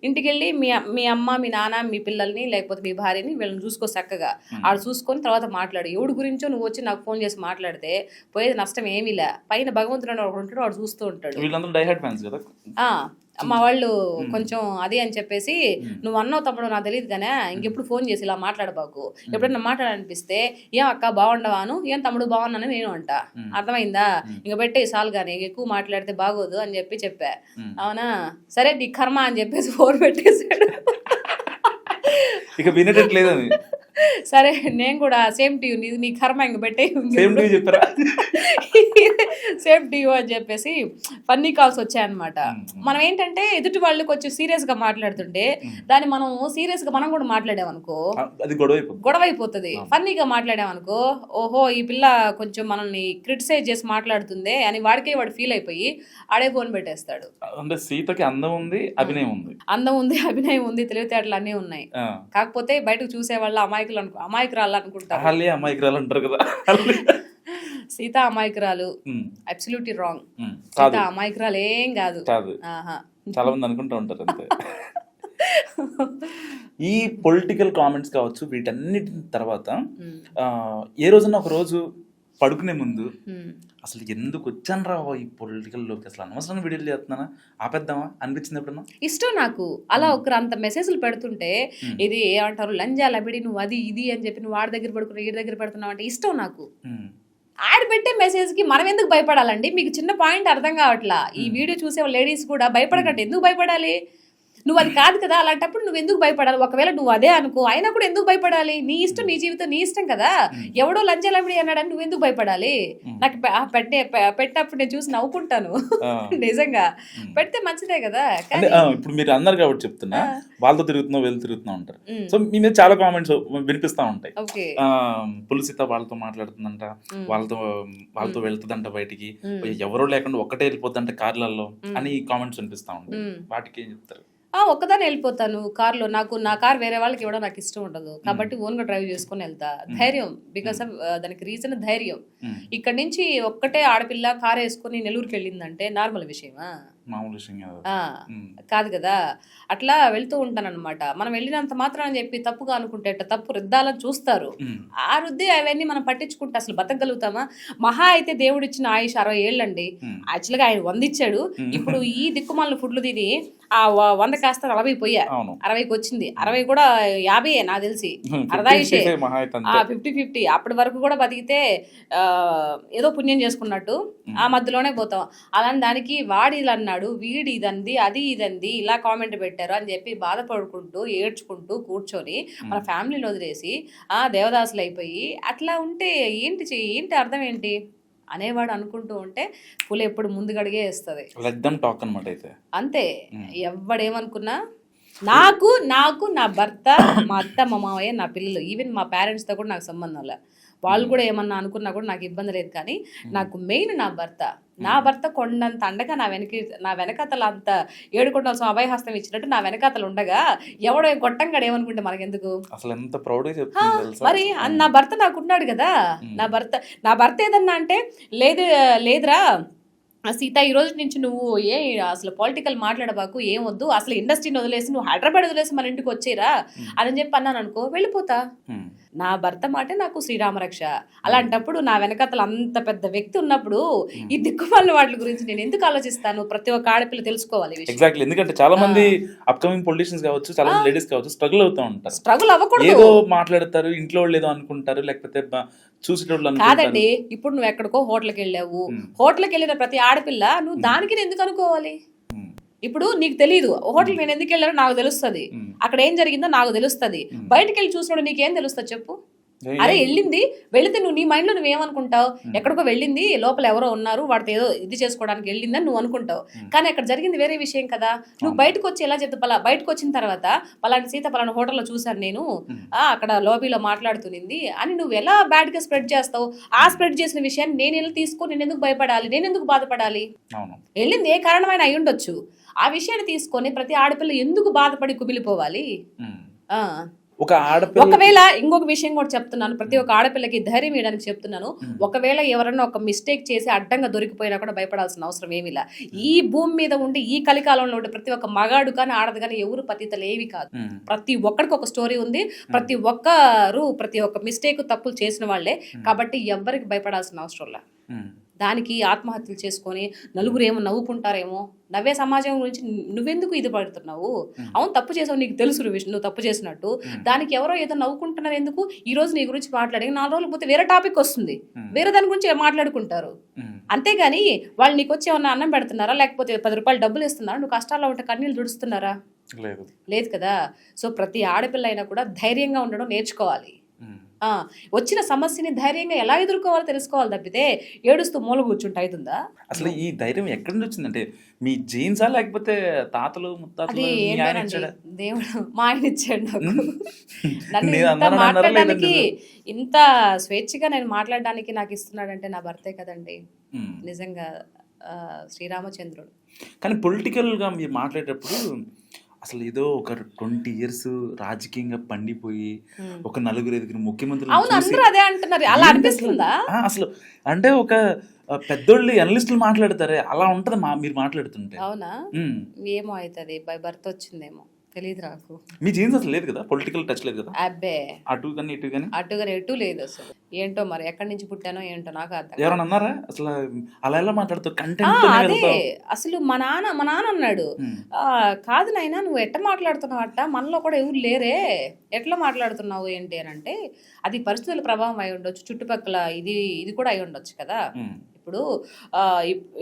ఇంటికెళ్ళి మీ అమ్మ మీ నాన్న మీ పిల్లల్ని లేకపోతే మీ భార్యని వీళ్ళని చూసుకో చక్కగా. ఆడు చూసుకొని తర్వాత మాట్లాడు. ఎవడి గురించో నువ్వు వచ్చి నాకు ఫోన్ చేసి మాట్లాడితే పోయేది నష్టం ఏమీ లే. పైన భగవంతుడు ఒకడు ఉంటాడు, వాడు చూస్తూ ఉంటాడు. మా వాళ్ళు కొంచెం అది అని చెప్పేసి నువ్వు అన్నావు తమ్ముడు నాకు తెలియదు కానీ ఇంకెప్పుడు ఫోన్ చేసి ఇలా మాట్లాడబాకు, ఎప్పుడన్నా మాట్లాడాలనిపిస్తే ఏం అక్క బాగుండవాను, ఏం తమ్ముడు బాగున్నానని నేను అంట. అర్థమైందా? ఇంక పెట్టే సాల్ కానీ ఎక్కువ మాట్లాడితే బాగోదు అని చెప్పా. అవునా సరే నీ కర్మ అని చెప్పేసి ఫోన్ పెట్టేశాడు. ఇక వినట్లేదు. సరే నేను కూడా సేమ్ టు యూ, నీ కర్మ ఇంక పెట్టే సేమ్ టు యూ అని చెప్పేసి ఫన్నీ కాల్స్ వచ్చాయన్నమాట. మనం ఏంటంటే ఎదుటి వాళ్ళు కొంచెం సీరియస్ గా మాట్లాడుతుంటే దాన్ని మనం సీరియస్ గా మనం కూడా మాట్లాడామనుకో గొడవ అయిపోతుంది. ఫన్నీగా మాట్లాడామనుకో ఓహో ఈ పిల్ల కొంచెం మనల్ని క్రిటిసైజ్ చేసి మాట్లాడుతుంది అని వాడికే వాడు ఫీల్ అయిపోయి ఆడే ఫోన్ పెట్టేస్తాడు. అంటే సీతకి అందం ఉంది, అభినయం ఉంది, తెలివితేటలు అన్నీ ఉన్నాయి. కాకపోతే బయటకు చూసే వాళ్ళ అమాయకురాలు అంటారు కదా. సీత అమాయకురాలు అబ్సల్యూట్లీ రాంగ్. సీత అమాయకురాలు ఏం కాదు. చాలా మంది అనుకుంటూ ఉంటారు అంతే. ఈ పొలిటికల్ కామెంట్స్ కావచ్చు వీటన్నిటి తర్వాత ఏ రోజున ఒక రోజు పడుకునే ముందు అసలు ఎందుకు వచ్చాను రా ఈ పొలిటికల్ లోకి, అసలు అనవసరంగా వీడియోలు చేస్తున్నానా, ఆపేద్దామా అనిపించింది ఎప్పుడన్నా? ఇష్టం నాకు అలా ఒకరు అంత మెసేజ్లు పెడుతుంటే ఇది ఏమంటారు లంజా లబిడి నువ్వు అది ఇది అని చెప్పి నువ్వు వాడి దగ్గర పడుకున్నావు వీడి దగ్గర పెడుతున్నావు అంటే ఇష్టం నాకు. యాడ్ పెట్టే మెసేజ్ కి మనం ఎందుకు భయపడాలండి? మీకు చిన్న పాయింట్ అర్థం కావట్లా. ఈ వీడియో చూసే లేడీస్ కూడా భయపడకండి. ఎందుకు భయపడాలి? నువ్వు అది కాదు కదా, అలాంటప్పుడు నువ్వు ఎందుకు భయపడాలి? ఒకవేళ నువ్వు అదే అనుకో అయినా కూడా ఎందుకు భయపడాలి? నీ ఇష్టం, నీ జీవితం నీ ఇష్టం కదా. ఎవడో లంచలబడి అన్నాడని నువ్వు ఎందుకు భయపడాలి? నాకు పెట్టినప్పుడు నేను చూసి నవ్వుకుంటాను. నిజంగా పెడితే మంచిదే కదా. ఇప్పుడు మీరు అన్నారు కాబట్టి చెప్తున్నా, వాళ్ళతో తిరుగుతున్నావు వీళ్ళు తిరుగుతున్నా ఉంటారు. సో మీ మీద చాలా కామెంట్స్ వినిపిస్తా ఉంటాయి. పులిసిత వాళ్ళతో మాట్లాడుతుందంట, వాళ్ళతో వెళ్తుందంట బయటికి, ఎవరో లేకుండా ఒక్కటే వెళ్ళిపోతుందంట కార్లలో అని కామెంట్స్ వినిపిస్తా ఉంటాయి. వాటికి ఏం చెప్తారు? ఒక్కదాన్ని వెళ్ళిపోతాను కార్లో. నా కార్ వేరే వాళ్ళకి ఇవ్వడం నాకు ఇష్టం ఉండదు, కాబట్టి ఓన్గా డ్రైవ్ చేసుకొని వెళ్తా. ధైర్యం, బికాస్ ఆఫ్ దానికి రీజన్ ధైర్యం. ఇక్కడ నుంచి ఒక్కటే ఆడపిల్ల కార్ వేసుకొని నెల్లూరుకి వెళ్ళిందంటే నార్మల్ విషయమా? మామూలు విషయం కాదు. కాదు కదా. అట్లా వెళ్తూ ఉంటాను అనమాట. మనం వెళ్ళినంత మాత్రం అని చెప్పి తప్పుగా అనుకుంటే తప్పు రుద్దాలని చూస్తారు. ఆ రుద్ది అవన్నీ మనం పట్టించుకుంటే అసలు బతకగలుగుతామా? మహా అయితే దేవుడు ఇచ్చిన ఆయుష్ 60 ఏళ్ళండి. యాక్చువల్గా ఆయన 100 ఇచ్చాడు. ఇప్పుడు ఈ దిక్కుమాలిన ఫుడ్లు తిని ఆ 100 కాస్త 40 పోయా, 60కి వచ్చింది. 60 కూడా 50 నాకు తెలిసి, అర్ధాయుషే, 50-50. అప్పటి వరకు కూడా బతికితే ఏదో పుణ్యం చేసుకున్నట్టు ఆ మధ్యలోనే పోతాం. అలాంటి దానికి వాడి ఇలా అన్నాడు, వీడి ఇదంది, అది ఇదంది, ఇలా కామెంట్ పెట్టారు అని చెప్పి బాధపడుకుంటూ ఏడ్చుకుంటూ కూర్చొని మన ఫ్యామిలీని వదిలేసి దేవదాసులు అయిపోయి అట్లా ఉంటే ఏంటి అర్థం ఏంటి అనేవాడు అనుకుంటూ ఉంటే పులి ఎప్పుడు ముందుగడిగే వేస్తుంది. అంతే. ఎవడేమనుకున్నా నాకు నా భర్త, మా అత్త, మా మావయ్య, నా పిల్లలు, ఈవెన్ మా పేరెంట్స్తో కూడా నాకు సంబంధం లే. వాళ్ళు కూడా ఏమన్నా అనుకున్నా కూడా నాకు ఇబ్బంది లేదు. కానీ నాకు మెయిన్ నా భర్త కొండంత అండగా నా వెనకాతల అంత 7 కొండల అభయహస్తం ఇచ్చినట్టు నా వెనకాతలు ఉండగా ఎవడో గొట్టంగాడు ఏమనుకుంటే మనకెందుకు? అసలు ఎంత ప్రౌడ్ మరి నా భర్త నాకున్నాడు కదా. నా భర్త ఏదన్నా అంటే లేదురా సీత, ఈ రోజు నుంచి నువ్వు అసలు పొలిటికల్ మాట్లాడబాకు, ఏం వద్దు, అసలు ఇండస్ట్రీని వదిలేసి నువ్వు హైదరాబాద్ వదిలేసి మన ఇంటికి వచ్చేరా అని చెప్పి అన్నాను అనుకో, వెళ్ళిపోతా. నా భర్త మాట నాకు శ్రీరామరక్ష. అలాంటప్పుడు నా వెనకాతలు అంత పెద్ద వ్యక్తి ఉన్నప్పుడు ఈ దిక్కుమాలిన వాటి గురించి నేను ఎందుకు ఆలోచిస్తాను? ప్రతి ఒక్క ఆడపిల్ల తెలుసుకోవాలి. ఎగ్జాక్ట్లీ. ఎందుకంటే చాలా మంది అప్కమింగ్ పొలిటీషియన్స్ కావచ్చు, చాలా మంది లేడీస్ కావచ్చు, స్ట్రగుల్ అవుతూ ఉంటారు. స్ట్రగుల్ అవ్వకూడదు. ఏదో మాట్లాడతారు, ఇంట్లో వాళ్ళు ఏదో అనుకుంటారు, లేకపోతే చూసేటోళ్ళు కాదండి. ఇప్పుడు నువ్వు ఎక్కడికో హోటల్కి వెళ్ళావు, హోటల్కి వెళ్ళిన ప్రతి ఆడపిల్ల నువ్వు దానికి ఎందుకు అనుకోవాలి? ఇప్పుడు నీకు తెలీదు హోటల్ నేను ఎందుకు వెళ్ళానో నాకు తెలుస్తుంది, అక్కడ ఏం జరిగిందో నాకు తెలుస్తుంది. బయటకు వెళ్ళి చూసినప్పుడు నీకేం తెలుస్తుంది చెప్పు? అరే వెళితే నువ్వు నీ మైండ్ లో నువ్వేమనుకుంటావు? ఎక్కడికో వెళ్ళింది, లోపల ఎవరో ఉన్నారు, వాడితో ఏదో ఇది చేసుకోవడానికి వెళ్ళిందని నువ్వు అనుకుంటావు. కానీ అక్కడ జరిగింది వేరే విషయం కదా. నువ్వు బయటకు వచ్చి ఎలా చెప్తా? బయటకు వచ్చిన తర్వాత పలానా సీత పలానా హోటల్లో చూసాను నేను, అక్కడ లాబీలో మాట్లాడుతునింది అని నువ్వు ఎలా బ్యాడ్ గా స్ప్రెడ్ చేస్తావు? ఆ స్ప్రెడ్ చేసిన విషయాన్ని నేను ఎలా తీసుకొని నేను ఎందుకు భయపడాలి, నేను ఎందుకు బాధపడాలి? వెళ్ళింది ఏ కారణమైన అయి ఉండొచ్చు. ఆ విషయాన్ని తీసుకొని ప్రతి ఆడపిల్ల ఎందుకు బాధపడి కుమిలిపోవాలి? ఒకవేళ ఇంకొక విషయం కూడా చెప్తున్నాను, ప్రతి ఒక్క ఆడపిల్లకి ధైర్యం ఇవ్వడానికి చెప్తున్నాను. ఒకవేళ ఎవరన్నా ఒక మిస్టేక్ చేసి అడ్డంగా దొరికిపోయినా కూడా భయపడాల్సిన అవసరం ఏమిలా. ఈ భూమి మీద ఉండి ఈ కలికాలంలో ఉండే ప్రతి ఒక్క మగాడు కానీ ఆడదు కానీ ఎవరు పతితలు ఏవి కాదు. ప్రతి ఒక్కడికి ఒక స్టోరీ ఉంది. ప్రతి ఒక్క మిస్టేక్ తప్పులు చేసిన వాళ్ళే. కాబట్టి ఎవరికి భయపడాల్సిన అవసరం లే. దానికి ఆత్మహత్యలు చేసుకొని నలుగురు ఏమో నవ్వుకుంటారేమో, నవ్వే సమాజం గురించి నువ్వెందుకు ఇది పడుతున్నావు? అవును తప్పు చేసావు, నీకు తెలుసు నువ్వు తప్పు చేసినట్టు. దానికి ఎవరో ఏదో నవ్వుకుంటున్నారు ఎందుకు? ఈ రోజు నీ గురించి మాట్లాడి 4 రోజులు పోతే వేరే టాపిక్ వస్తుంది, వేరే దాని గురించి మాట్లాడుకుంటారు. అంతేగాని వాళ్ళు నీకు వచ్చి ఏమన్నా అన్నం పెడుతున్నారా, లేకపోతే 10 రూపాయలు డబ్బులు ఇస్తున్నారా, నువ్వు కష్టాల్లో ఉంటే కన్నీళ్ళు దుడుస్తున్నారా? లేదు కదా. సో ప్రతి ఆడపిల్ల అయినా కూడా ధైర్యంగా ఉండడం నేర్చుకోవాలి. వచ్చిన సమస్యని ధైర్యంగా ఎలా ఎదుర్కోవాలో తెలుసుకోవాలి తప్పితే ఏడుస్తూ మూల కూర్చుంటే అవుతుందా? అసలు ఈ ధైర్యం ఎక్కడి నుంచి వచ్చిందంటే మీ జీన్సా లేకపోతే తాతలు ముత్తాతలు? దేవుడు మా ఆయన ఇచ్చాడు నాకు. నన్ను మాట్లాడడానికి ఇంత స్వేచ్ఛగా నేను మాట్లాడడానికి నాకు ఇస్తున్నాడంటే నా భర్తే కదండి. నిజంగా శ్రీరామచంద్రుడు. కానీ పొలిటికల్ గా మీరు మాట్లాడేటప్పుడు అసలు ఏదో ఒక 20 years రాజకీయంగా పండిపోయి ఒక 4-5 ముఖ్యమంత్రులు అదే అంటున్నారు. అలా అనిపిస్తుందా? అసలు అంటే ఒక పెద్దోళ్ళు అనలిస్టులు మాట్లాడతారే అలా ఉంటది మీరు మాట్లాడుతుంటే. అవునా? ఏమో అవుతుంది, బై బర్త్ వచ్చిందేమో, తెలియదు నాకు. మీ జీన్స్ అసలు లేదు కదా, పొలిటికల్ టచ్ లేదు కదా? అబ్బే అటు కానీ ఎటు లేదు అసలు. ఏంటో మరి ఎక్కడి నుంచి పుట్టానో ఏంటో నాకు అర్థం. ఎవరైనా అన్నారా అసలు అలా ఎలా మాట్లాడుతావు? అదే అసలు మా నాన్న అన్నాడు, కాదు నాయనా నువ్వు ఎట్ట మాట్లాడుతున్నావు అట్ట, మనలో కూడా ఎవరు లేరే, ఎట్లా మాట్లాడుతున్నావు ఏంటి అని అంటే అది పరిస్థితుల ప్రభావం అయి ఉండొచ్చు, చుట్టుపక్కల ఇది కూడా అయి ఉండొచ్చు కదా.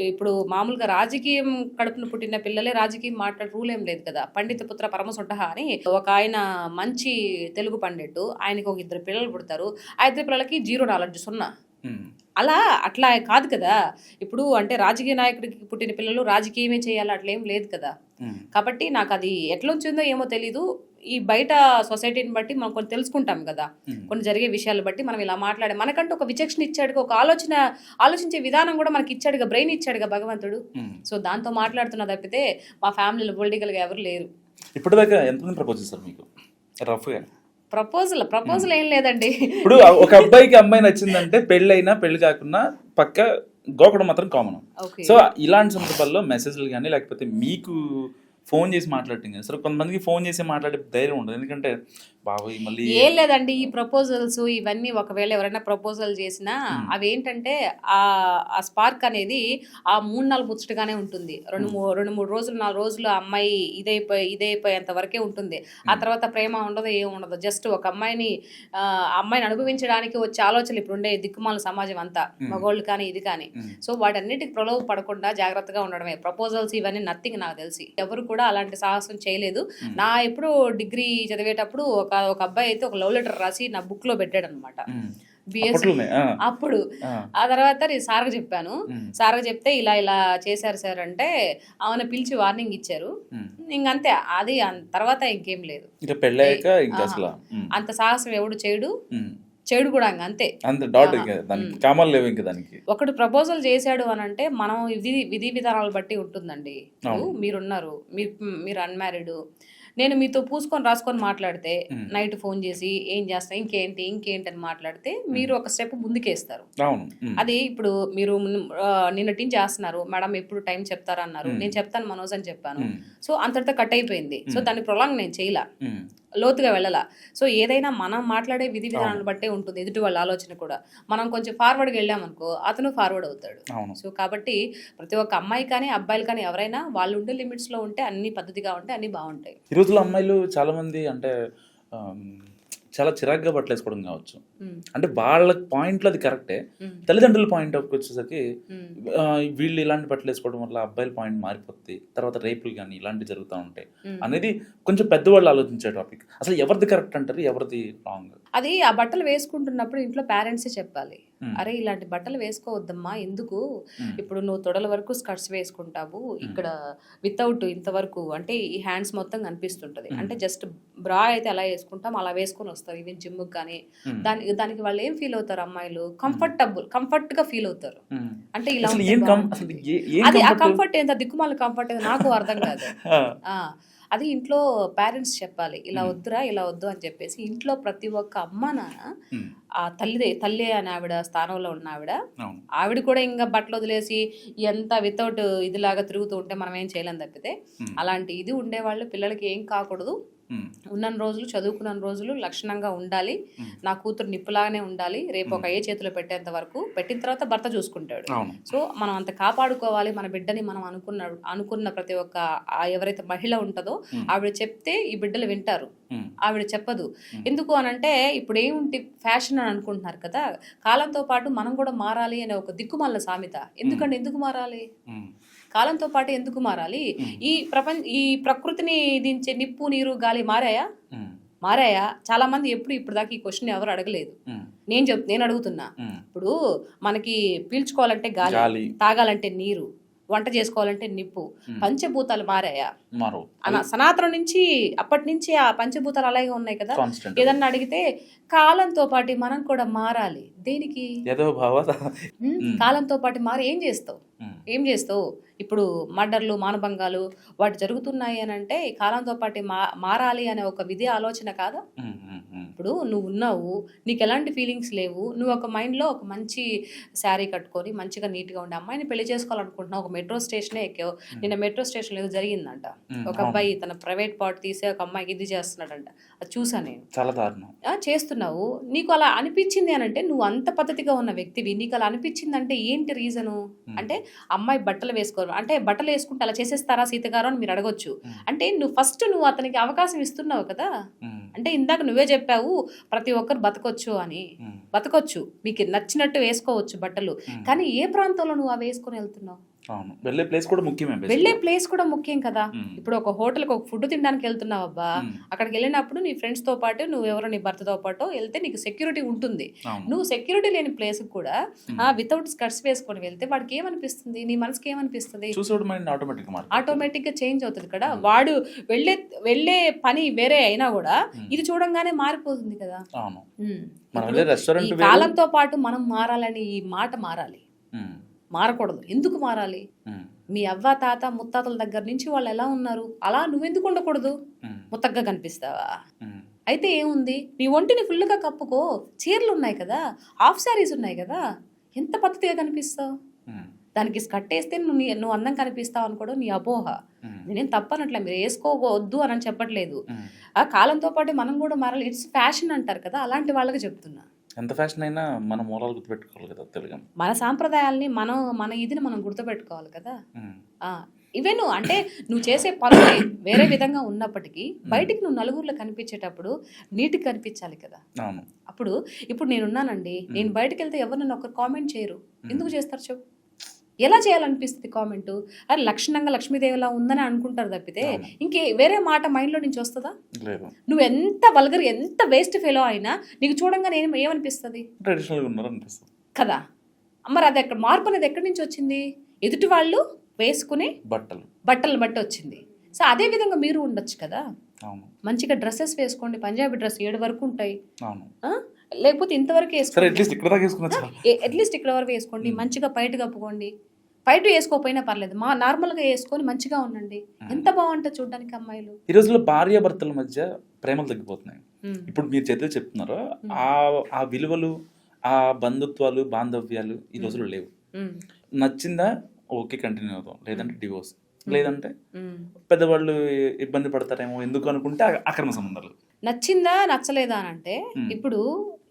ఇప్పుడు మామూలుగా రాజకీయం కడుపున పుట్టిన పిల్లలే రాజకీయం మాట్లాడే రూల్ ఏం లేదు కదా. పండిత పుత్ర పరమసుంఠ అని ఒక ఆయన మంచి తెలుగు పండిట్టు, ఆయనకి ఒక 2 పిల్లలు పుడతారు. ఆ 2 పిల్లలకి 0 knowledge 0. అట్లా కాదు కదా. ఇప్పుడు అంటే రాజకీయ నాయకుడికి పుట్టిన పిల్లలు రాజకీయమే చేయాలి అట్లేం లేదు కదా. కాబట్టి నాకు అది ఎట్లా వచ్చిందో ఏమో తెలీదు. ఈ బయట సొసైటీని బట్టి మనం కొన్ని తెలుసుకుంటాం కదా, కొన్ని జరిగే విషయాలు బట్టి మనం ఇలా మాట్లాడే మనకంటూ ఒక విచక్షణ ఇచ్చాడుగా, ఒక ఆలోచించే విధానం కూడా మనకి ఇచ్చాడుగా, బ్రెయిన్ ఇచ్చాడుగా భగవంతుడు. సో దాంతో మాట్లాడుతున్నా తప్పితే మా ఫ్యామిలీలో పొలిటికల్గా ఎవరు లేరు. ఇప్పటిదాకా ఎంతమంది ప్రపోజ్ చేస్తారు మీకు రఫ్గా? ప్రపోజల్ ఏం లేదండి. ఇప్పుడు ఒక అబ్బాయికి అమ్మాయి నచ్చిందంటే పెళ్ళైనా పెళ్లి కాకుండా పక్క గోకడం మాత్రం కామన్. ఓకే. సో ఇలాంటి సందర్భాల్లో మెసేజ్లు కానీ లేకపోతే మీకు ఫోన్ చేసి మాట్లాడటం కానీ, సరే కొంతమందికి ఫోన్ చేసి మాట్లాడే ధైర్యం ఉండదు, ఎందుకంటే బాబోయ్ మళ్ళీ ఏం లేదండి. ఈ ప్రపోజల్స్ ఇవన్నీ ఒకవేళ ఎవరైనా ప్రపోజల్ చేసినా అవి ఏంటంటే ఆ స్పార్క్ అనేది ఆ 3-4 ముచ్చటగానే ఉంటుంది. 2-3 రోజులు 4 రోజులు ఆ అమ్మాయి ఇదైపోయేంత వరకే ఉంటుంది. ఆ తర్వాత ప్రేమ ఉండదు, ఏం ఉండదు. జస్ట్ ఒక అమ్మాయిని అనుభవించడానికి వచ్చే ఆలోచనలు ఇప్పుడు ఉండే దిక్కుమాల సమాజం అంతా, మగోళ్ళు కానీ ఇది కానీ. సో వాటన్నిటికి ప్రలోభ పడకుండా జాగ్రత్తగా ఉండడమే. ప్రపోజల్స్ ఇవన్నీ నథింగ్ నాకు తెలిసి. ఎవరు కూడా అలాంటి సాహసం చేయలేదు. నా ఎప్పుడు డిగ్రీ చదివేటప్పుడు ఒక అబ్బాయి అయితే ఒక లవ్ లెటర్ రాసి నా బుక్ లో పెట్టాడు అనమాట. అప్పుడు ఆ తర్వాత నేను సార్కి చెప్పాను. సార్కి చెప్తే ఇలా చేశారు సార్ అంటే ఆమె పిలిచి వార్నింగ్ ఇచ్చారు. ఇంకంతే, అది తర్వాత ఇంకేం లేదు. అంత సాహసం ఎవడు చెడు కూడా అంతే. ఒకటి ప్రపోజల్ చేశాడు అని అంటే మనం విధి విధానాలు బట్టి ఉంటుందండి. మీరున్నారు, మీరు అన్మ్యారీడ్, నేను మీతో పూసుకొని రాసుకొని మాట్లాడితే నైట్ ఫోన్ చేసి ఏం చేస్తా ఇంకేంటి అని మాట్లాడితే మీరు ఒక స్టెప్ ముందుకేస్తారు. అది ఇప్పుడు మీరు నిన్నటి చేస్తున్నారు, మేడం ఎప్పుడు టైం చెప్తారన్నారు, నేను చెప్తాను మనోజ్ అని చెప్పాను. సో అంతటితో కట్ అయిపోయింది. సో దాన్ని ప్రొలాంగ్ నేను చేయలా, లోతుగా వెళ్ళాల. సో ఏదైనా మనం మాట్లాడే విధి విధానాలను బట్టే ఉంటుంది ఎదుటి వాళ్ళ ఆలోచన కూడా. మనం కొంచెం ఫార్వర్డ్కి వెళ్ళామనుకో అతను ఫార్వర్డ్ అవుతాడు. సో కాబట్టి ప్రతి ఒక్క అమ్మాయి కానీ అబ్బాయిలు కానీ ఎవరైనా వాళ్ళు ఉండే లిమిట్స్ లో ఉంటే అన్ని పద్ధతిగా ఉంటే అన్ని బాగుంటాయి. ఈ రోజుల్లో అమ్మాయిలు చాలా మంది అంటే చాలా చిరాగ్గా బట్టలు వేసుకోవడం కావచ్చు, అంటే వాళ్ళ పాయింట్లో అది కరెక్టే. తల్లిదండ్రుల పాయింట్ ఆఫ్ వచ్చేసరికి వీళ్ళు ఇలాంటి బట్టలు వేసుకోవడం వల్ల అబ్బాయిల పాయింట్ మారిపోతుంది, తర్వాత రేపులు కానీ ఇలాంటివి జరుగుతూ ఉంటాయి అనేది కొంచెం పెద్దవాళ్ళు ఆలోచించే టాపిక్. అసలు ఎవరిది కరెక్ట్ అంటారు, ఎవరిది రాంగ్? అది ఆ బట్టలు వేసుకుంటున్నప్పుడు ఇంట్లో పేరెంట్సే చెప్పాలి, అరే ఇలాంటి బట్టలు వేసుకోవద్దమ్మా, ఎందుకు ఇప్పుడు నువ్వు తొడల వరకు స్కర్ట్స్ వేసుకుంటావు, ఇక్కడ వితౌట్ ఇంతవరకు అంటే ఈ హ్యాండ్స్ మొత్తం కనిపిస్తుంటది, అంటే జస్ట్ బ్రా అయితే అలా వేసుకుంటాం అలా వేసుకొని వస్తారు ఈవెన్ జిమ్ కానీ. దానికి వాళ్ళు ఏం ఫీల్ అవుతారు, అమ్మాయిలు కంఫర్ట్ గా ఫీల్ అవుతారు. అంటే ఇలా అది ఆ కంఫర్ట్ ఏంత దిక్కుమాల కంఫర్ట్ నాకు అర్థం కాదు. అది ఇంట్లో పేరెంట్స్ చెప్పాలి, ఇలా వద్దురా ఇలా వద్దు అని చెప్పేసి. ఇంట్లో ప్రతి ఒక్క అమ్మ నాన్న ఆ తల్లి అని ఆవిడ స్థానంలో ఉన్న ఆవిడ కూడా ఇంకా బట్టలు వదిలేసి ఎంత వితౌట్ ఇదిలాగా తిరుగుతూ ఉంటే మనం ఏం చేయలేం తప్పితే. అలాంటి ఇది ఉండేవాళ్ళు పిల్లలకి ఏం కాకూడదు, ఉన్న రోజులు చదువుకున్న రోజులు లక్షణంగా ఉండాలి, నా కూతురు నిప్పులాగానే ఉండాలి, రేపు ఒక ఏ చేతిలో పెట్టేంత వరకు, పెట్టిన తర్వాత భర్త చూసుకుంటాడు. సో మనం అంత కాపాడుకోవాలి మన బిడ్డని. మనం అనుకున్న ప్రతి ఒక్క ఎవరైతే మహిళ ఉంటుందో ఆవిడ చెప్తే ఈ బిడ్డలు వింటారు, ఆవిడ చెప్పదు. ఎందుకు అనంటే ఇప్పుడు ఏముంటి ఫ్యాషన్ అని అనుకుంటున్నారు కదా, కాలంతో పాటు మనం కూడా మారాలి అనే ఒక దిక్కుమాల సామెత. ఎందుకు మారాలి, కాలంతో పాటు ఎందుకు మారాలి? ఈ ప్రకృతిని దించే నిప్పు నీరు గాలి మారాయా? చాలా మంది ఇప్పుడు దాకా ఈ క్వశ్చన్ ఎవరు అడగలేదు. నేను అడుగుతున్నా. ఇప్పుడు మనకి పీల్చుకోవాలంటే గాలి, తాగాలంటే నీరు, వంట చేసుకోవాలంటే నిప్పు, పంచభూతాలు మారాయా? సనాతనం నుంచి అప్పటి నుంచి ఆ పంచభూతాలు అలాగే ఉన్నాయి కదా. ఏదన్నా అడిగితే కాలంతో పాటు మనం కూడా మారాలి. దేనికి? కాలంతో పాటు మారి ఏం చేస్తావు? ఇప్పుడు మర్డర్లు మానభంగాలు వాటి జరుగుతున్నాయి అని అంటే కాలంతో పాటు మారాలి అనే ఒక విధి ఆలోచన కాదా? ఇప్పుడు నువ్వు ఉన్నావు, నీకు ఎలాంటి ఫీలింగ్స్ లేవు, నువ్వు ఒక మైండ్లో ఒక మంచి శారీ కట్టుకొని మంచిగా నీట్గా ఉండే అమ్మాయిని పెళ్లి చేసుకోవాలనుకుంటున్నావు, ఒక మెట్రో స్టేషనే ఎక్కావు. నిన్న మెట్రో స్టేషన్ ఏదో జరిగిందంట, ఒక అబ్బాయి తన ప్రైవేట్ పార్ట్ తీసే ఒక అమ్మాయికి ఇది చేస్తున్నాడంట. అది చూసా నేను. చాలా దారుణం. చేస్తున్నావు, నీకు అలా అనిపించింది అని అంటే నువ్వు అంత పద్ధతిగా ఉన్న వ్యక్తివి, నీకు అలా అనిపించింది అంటే ఏంటి రీజను? అంటే అమ్మాయి బట్టలు వేసుకోవాలి అంటే బట్టలు వేసుకుంటే అలా చేసేస్తారా సీతగారు అని మీరు అడగొచ్చు. అంటే నువ్వు అతనికి అవకాశం ఇస్తున్నావు కదా. అంటే ఇందాక నువ్వే చెప్పావు ప్రతి ఒక్కరు బతకొచ్చు, మీకు నచ్చినట్టు వేసుకోవచ్చు బట్టలు, కానీ ఏ ప్రాంతంలో నువ్వు అవి వేసుకొని వెళ్తున్నావు? వెళ్ళే ప్లేస్ కూడా ముఖ్యం కదా. ఇప్పుడు ఒక హోటల్కి ఒక ఫుడ్ తినడానికి వెళ్తున్నావు అబ్బా, అక్కడికి వెళ్ళినప్పుడు నీ ఫ్రెండ్స్ తో పాటు నువ్వెవరో నీ భర్తతో పాటు వెళ్తే నీకు సెక్యూరిటీ ఉంటుంది. నువ్వు సెక్యూరిటీ లేని ప్లేస్ కూడా వితౌట్ స్కర్ట్స్ వేసుకొని వెళ్తే వాడికి ఏమనిపిస్తుంది, నీ మనసుకి ఏమనిపిస్తుంది? ఆటోమేటిక్ గా చేంజ్ అవుతుంది కదా. వాడు వెళ్ళే పని వేరే అయినా కూడా ఇది చూడంగానే మారిపోతుంది కదా. కాలంతో పాటు మనం మారాలని ఈ మాట మారాలి. మారకూడదు. ఎందుకు మారాలి? మీ అవ్వ తాత ముత్తాతల దగ్గర నుంచి వాళ్ళు ఎలా ఉన్నారు అలా నువ్వెందుకు ఉండకూడదు? ముత్తగ్గా కనిపిస్తావా? అయితే ఏముంది, నీ ఒంటిని ఫుల్గా కప్పుకో, చీరలు ఉన్నాయి కదా, హాఫ్ శారీస్ ఉన్నాయి కదా, ఎంత పద్ధతిగా కనిపిస్తావు. దానికి కట్టేస్తే నువ్వు అందం కనిపిస్తావు అనుకోవడం నీ అపోహ. నేనేం తప్పనట్లే, మీరు వేసుకోవద్దు అని చెప్పట్లేదు. ఆ కాలంతో పాటు మనం కూడా మారాలి. ఇట్స్ ఫ్యాషన్ అంటారు కదా, అలాంటి వాళ్ళకి చెప్తున్నా. ఎంత ఫ్యాషన్ అయినా మన మూలాలు గుర్తుపెట్టుకోవాలి కదా తెలుగు, మన సాంప్రదాయాల్ని మన ఇదిని మనం గుర్తుపెట్టుకోవాలి కదా. ఇవేను అంటే నువ్వు చేసే పనులు వేరే విధంగా ఉన్నప్పటికీ బయటికి నువ్వు నలుగురిలో కనిపించేటప్పుడు నీట్గా కనిపించాలి కదా. ఇప్పుడు నేనున్నానండి, నేను బయటకు వెళ్తే ఎవరు నన్ను ఒకరు కామెంట్ చేయరు. ఎందుకు చేస్తారు చెప్పు? ఎలా చేయాలనిపిస్తుంది కామెంటు? అది లక్షణంగా లక్ష్మీదేవిలా ఉందని అనుకుంటారు తప్పితే ఇంకే వేరే మాట మైండ్లో నుంచి వస్తుందా? నువ్వు ఎంత వల్గర్, ఎంత వేస్ట్ ఫెలో అయినా నీకు చూడంగానే ఏమనిపిస్తుంది? కదా. మరి అది ఎక్కడ మార్పు అనేది ఎక్కడి నుంచి వచ్చింది? ఎదుటి వాళ్ళు వేసుకునే బట్టలు బట్టి వచ్చింది. సో అదే విధంగా మీరు ఉండొచ్చు కదా. మంచిగా డ్రెస్సెస్ వేసుకోండి, పంజాబీ డ్రెస్ 7 వరకు ఉంటాయి, లేకపోతే ఇంతవరకు వేసుకోండి, అట్లీస్ట్ ఇక్కడ వరకు వేసుకోండి. మంచిగా పైట కప్పుకోండి, పైట వేసుకోకపోయినా పర్లేదు, నార్మల్గా వేసుకొని మంచిగా ఉండండి. ఎంత బాగుంటుంది చూడడానికి అమ్మాయిలు. ఈ రోజుల్లో భార్యాభర్తల మధ్య ప్రేమలు తగ్గిపోతున్నాయి. ఇప్పుడు మీరు చేతిలో చెప్తున్నారు, ఆ విలువలు, ఆ బంధుత్వాలు, బాంధవ్యాలు ఈ రోజుల్లో లేవు. నచ్చిందా ఓకే కంటిన్యూ అవుతాం, లేదంటే డివోర్స్, లేదంటే పెద్దవాళ్ళు ఇబ్బంది పడతారేమో ఎందుకు అనుకుంటే అక్రమ సంబంధాలు. నచ్చిందా నచ్చలేదా అని అంటే, ఇప్పుడు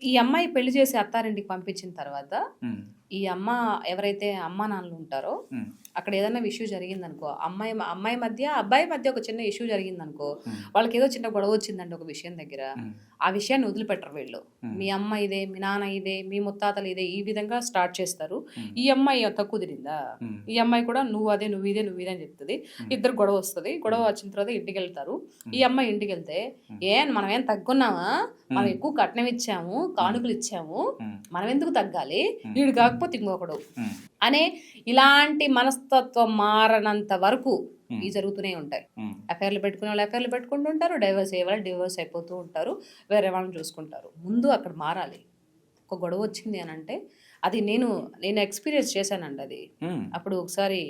ఈ అమ్మాయి పెళ్లి చేసి అత్తారింటికి పంపించిన తర్వాత ఈ ఎవరైతే అమ్మా నాన్నలు ఉంటారో అక్కడ ఏదైనా ఇష్యూ జరిగిందనుకో, అమ్మాయి మధ్య అబ్బాయి మధ్య ఒక చిన్న ఇష్యూ జరిగిందనుకో, వాళ్ళకి ఏదో చిన్న గొడవ వచ్చిందండి ఒక విషయం దగ్గర, ఆ విషయాన్ని వదిలిపెట్టరు వీళ్ళు. మీ అమ్మ ఇదే, మీ నాన్న ఇదే, మీ ముత్తాతలు ఇదే, ఈ విధంగా స్టార్ట్ చేస్తారు. ఈ అమ్మాయి తక్కువ తిరిందా, ఈ అమ్మాయి కూడా నువ్వు అదే నువ్వు ఇదే అని చెప్తుంది. ఇద్దరు గొడవ వస్తుంది. గొడవ వచ్చిన తర్వాత ఇంటికి వెళ్తారు. ఈ అమ్మాయి ఇంటికి వెళ్తే, మనం ఏం తగ్గున్నామా, మనం ఎక్కువ కట్నం ఇచ్చాము, కానుకలు ఇచ్చాము, మనం ఎందుకు తగ్గాలి, వీడు కాకపోతే ఇంకొకడు అనే ఇలాంటి మనస్తత్వం మారనంత వరకు ఇవి జరుగుతూనే ఉంటాయి. అఫైర్లు పెట్టుకునే వాళ్ళు అఫైర్లు పెట్టుకుంటూ ఉంటారు, డైవర్స్ అయ్యే వాళ్ళు డివోర్స్ అయిపోతూ ఉంటారు, వేరే వాళ్ళని చూసుకుంటారు. ముందు అక్కడ మారాలి. ఒక గొడవ వచ్చింది అని అంటే అది నేను ఎక్స్పీరియన్స్ చేశానండి. అది అప్పుడు ఒకసారి